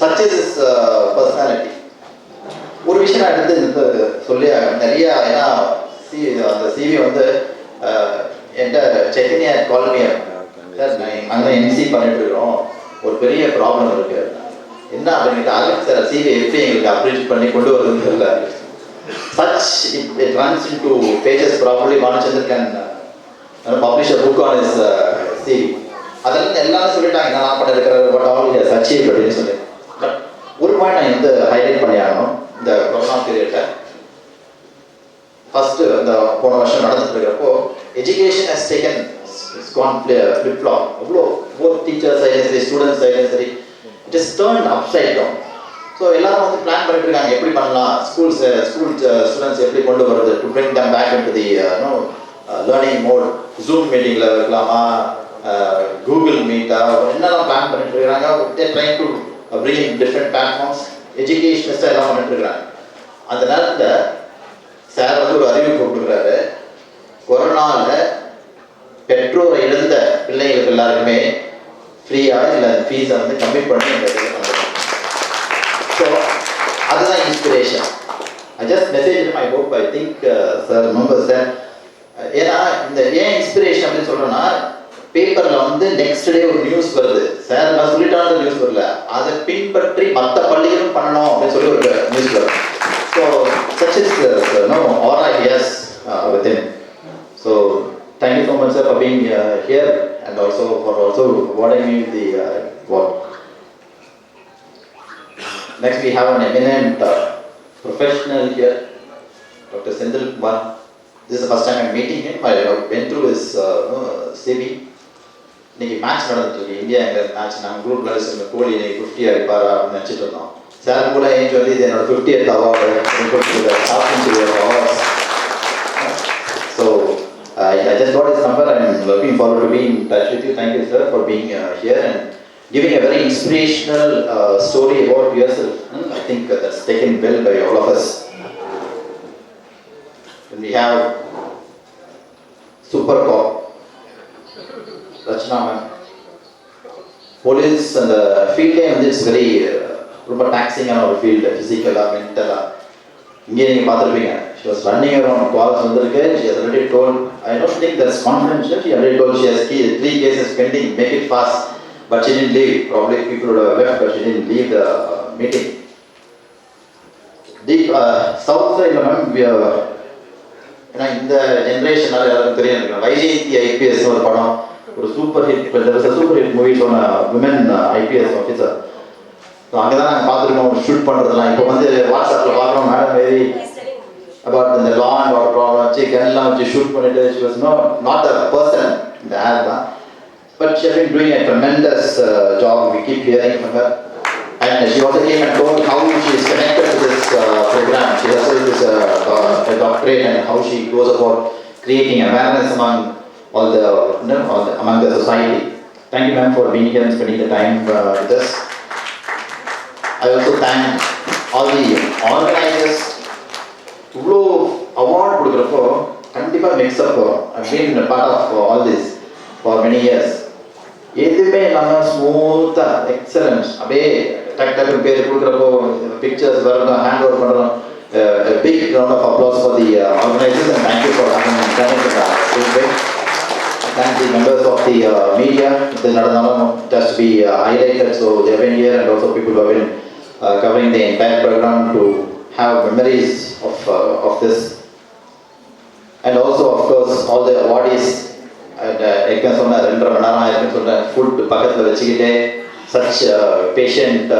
such is his personality. ஒரு விஷயம் நான் எடுத்து சொல்லி நிறைய ஏன்னா அந்த சிவி வந்து என்கிட்ட சென்னையை கால் பண்ணி சார் நாங்கள் எம்சி பண்ணிட்டு இருக்கிறோம், ஒரு பெரிய ப்ராப்ளம் இருக்கு என்ன அப்படின்ட்டு அலெக்ஸ் சார் சிவி எப்படி எங்களுக்கு அப்டேட் பண்ணி கொண்டு வருதுன்னு தெரியல. Such it runs into pages. Probably Manachandra can publish a book on his CV. அதெல்லாம் எல்லாரும் சொல்லிட்டாங்க நான் பண்ணிருக்கிற what all he has achieved அப்படின்னு சொல்லி. பட் ஒரு பாயிண்ட் நான் வந்து ஹைலைட் பண்ணி ஆகணும். இந்த கொரோனா பீரியடில் ஃபஸ்ட்டு இந்த போன வருஷம் நடந்துட்டு இருக்கிறப்போ education has taken flip flop. அவ்வளோ போத் டீச்சர்ஸ் சைடும் சரி, ஸ்டூடெண்ட்ஸ் சைடும் சரி, it is turn upside down. So எல்லாரும் வந்து பிளான் பண்ணிட்டு இருக்காங்க, எப்படி பண்ணலாம், ஸ்கூல் ஸ்டூடெண்ட்ஸ் எப்படி கொண்டு வருது, to bring them back into the learning mode. Zoom மீட்டிங்கில் இருக்கலாமா, கூகுள் மீட்டா, என்னெல்லாம் பிளான் பண்ணிட்டு இருக்கிறாங்க. Trying to bring in different platforms. எஜுகேஷனிஸ்டாக எல்லாம் பண்ணிட்டு இருக்கிறாங்க. அந்த நேரத்தில் சார் வந்து ஒரு அறிவிப்பு கொடுக்குறாரு, கொரோனாவில் பெற்றோரை இழந்த பிள்ளைகளுக்கு எல்லாருக்குமே ஃப்ரீயாக இல்லை ஃபீஸை வந்து கம்மி பண்ணி இந்த இதில் பண்ணுறாங்க. ஸோ அதுதான் inspiration. I just message I hope I think sir remember sir. ஏன்னா இந்த ஏன் இன்ஸ்பிரேஷன் அப்படின்னு சொல்கிறோன்னா, பேப்பரில் வந்து நெக்ஸ்ட் டே ஒரு நியூஸ் வருது, சார் நான் சொல்லிட்டான நியூஸ் வரல, அதை பின்பற்றி மற்ற பள்ளிகளும் பண்ணணும் அப்படின்னு சொல்லி ஒரு நியூஸ் வருது. So such is aura he has within. So thank you so much sir for being here and also for awarding me the award. Next we have an eminent professional here, Dr. Senthil Kumar. This is the first time I'm meeting him. I went through his CV. இன்னைக்கு match நடந்துட்டு India எங்கள் match நாங்கள் group விளையாடு கோலி 50 அடிப்பாரா அப்படின்னு நினச்சிட்டு இருந்தோம். Sir கூட ஏன் சொல்லி இது என்னோட 50th award awards. So I just got his number. I'm looking forward to being in touch with you. Thank you sir for being here and giving a very inspirational story about yourself. I think that's taken well by all of us. When we have Super Cop, Rachna ma'am, police and the field வந்து it's very ரொம்ப டாக்ஸிங்கான ஒரு field, ஃபிசிக்கலாக மென்டலாக. இங்கே நீங்கள் பார்த்துருப்பீங்க, she was running around, calls வந்திருக்கு, she has already told, I don't think that's confidential, she already told she has 3 cases pending, make it fast, but she didn't leave. Probably people would have left, but she didn't leave the meeting. Deep south side ma'am, ஏன்னா இந்த ஜென்ரேஷனால் எல்லாருக்கும் தெரியும், Vyjayanthi IPS ஒரு படம், ஒரு super hit movies ஒன்று women IPS officer. So அங்கே தான் நாங்கள் பார்த்துருக்கோம் ஷூட் பண்ணுறதுலாம். இப்போ வந்து வாட்ஸ்அப்பில் பார்க்குறோம், மேடம் வெரி அபவுட் இந்த லா அண்ட் ஆர்டர் ப்ராப்ளம் வச்சு கன்லாம் வச்சு ஷூட் பண்ணிட்டு she was not a person இந்த ஆட் தான், but she has been doing a tremendous job. We keep hearing from her and she also came and told how she is connected to this program. She herself is a doctorate and how she goes about creating awareness among all the among the society. Thank you ma'am for being here and spending the time with us. I also thank all the organizers. இவ்வளோ award கொடுக்குறப்போ கண்டிப்பாக mix up. I've been a part of all this for many years. எதுவுமே இல்லாமல் ஸ்மூத்தாக excellence அப்படியே டக் டக்குன்னு பேர் கொடுக்குறப்போ pictures வரணும், hand over பண்ணுறோம். Big round of applause for the organizers and thank you for having done it in a good way. Thank the members of the media. This nadandalum just be highlighted, so they have been here and also people who have been covering the entire program to have memories of this. And also of course all the awardees. And ekka sonna 2.5 மணி நேரம் ஆயிருக்குன்னு சொல்றேன், food பக்கத்தில் வச்சுக்கிட்டே such patient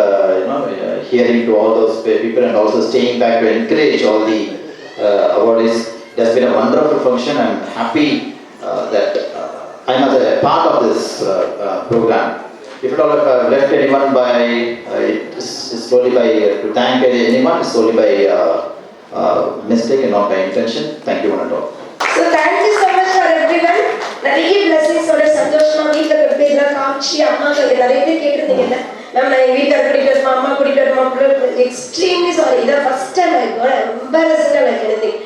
hearing to all those people and also staying back to encourage all the awardees. It has been a wonderful function. I'm happy that I'm as a part of this program. If at all if I've left anyone by, it's solely by to thank anyone, it's solely by mistake and not by intention. Thank you one and all. So thank you so much for everyone. நிறைய blessings ஓட சந்தோஷமா வீட்டில் இருக்கிற பேர்லாம் காமிச்சு அம்மாக்கு நிறைய பேர் கேட்டிருந்தீங்கல்ல மேம், நான் எங்கள் வீட்டில் கூட்டிகிட்டு வருமா, அம்மா கூட்டிகிட்டு வருமா, எக்ஸ்ட்ரீம்லி சாரி. இதான் ஃபர்ஸ்ட் டைம் எம்பாரசிங்காக எனக்கு இருந்தேன்.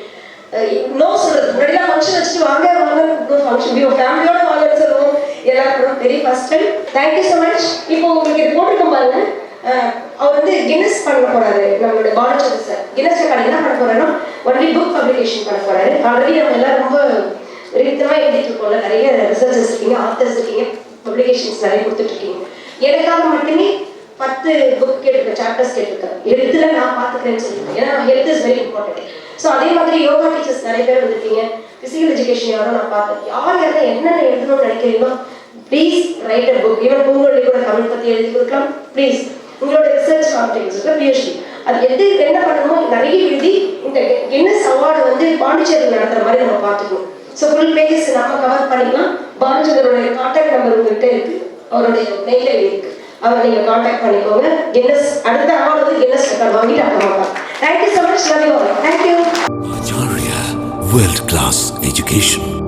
நோ சொல்றது, முன்னாடிலாம் ஃபங்க்ஷன் வச்சுட்டு வாங்க வாங்க ஃபங்க்ஷன் ஃபேமிலியோட வாங்கன்னு சொல்லுவோம், எல்லாருக்கும் very first time. Thank you so much. இப்போ உங்களுக்கு இது போட்டிருக்கோம் பாருங்க, அவர் வந்து கின்னஸ் பண்ண போறாரு. நம்மளோட பாலச்சந்திர சார் கின்னஸ் ரெக்கார்ட் என்ன பண்ண போறாருன்னா ஒன்லி புக் பப்ளிகேஷன் பண்ண போறாரு. ஆல்ரெடி நம்ம எல்லாம் ரொம்ப விரித்தமாக எழுதிட்டு இருக்கோம்ல, நிறைய ரிசர்ச்சர்ஸ் இருக்கீங்க, ஆத்தர்ஸ் இருக்கீங்க, பப்ளிகேஷன்ஸ் நிறைய கொடுத்துட்டு இருக்கீங்க. எனக்காக மட்டுமே 10 புக் கேட்டிருக்கேன், சாப்டர்ஸ் கேட்டிருக்கேன். ஹெல்த்ல நான் பார்த்துக்கிறேன்னு சொல்லியிருக்கேன், ஏன்னா health is very important. So அதே மாதிரி யோகா டீச்சர்ஸ் நிறைய பேர் வந்துருக்கீங்க, ஃபிசிக்கல் எஜுகேஷன் யாரும் நான் பார்த்தேன். யாரெல்லாம் என்னென்ன எழுதணும்னு நினைக்கிறீங்களோ please write a book. Even பூங்கொழி கூட தமிழ் பற்றி எழுதி கொடுக்கலாம். ப்ளீஸ் உங்களோட ரிசர்ச் காம்படிஷன்ஸ்ல பிஹெச்டி அது என்ன பண்ணணும் நிறைய எழுதி இந்த கின்னஸ் அவார்டு வந்து பாண்டிச்சேரியில் நடத்துற மாதிரி நம்ம பார்த்துக்கணும். ஸோ ஃபுல் பேஜஸ் நம்ம கவர் பண்ணிக்கலாம். பாண்டிச்சேரியோட கான்டாக்ட் நம்பர் உங்கள்கிட்ட இருக்கு, அவருடைய மெயில் ஐடி இருக்கு, அவரை நீங்கள் கான்டாக்ட் பண்ணிக்கோங்க. கின்னஸ் அடுத்த அவார்டு வந்து கின்னஸ் ரெக்கார்ட் வாங்கிட்டு அப்புறமா. Thank you so much, love you all. Thank you. Acharya World Class Education.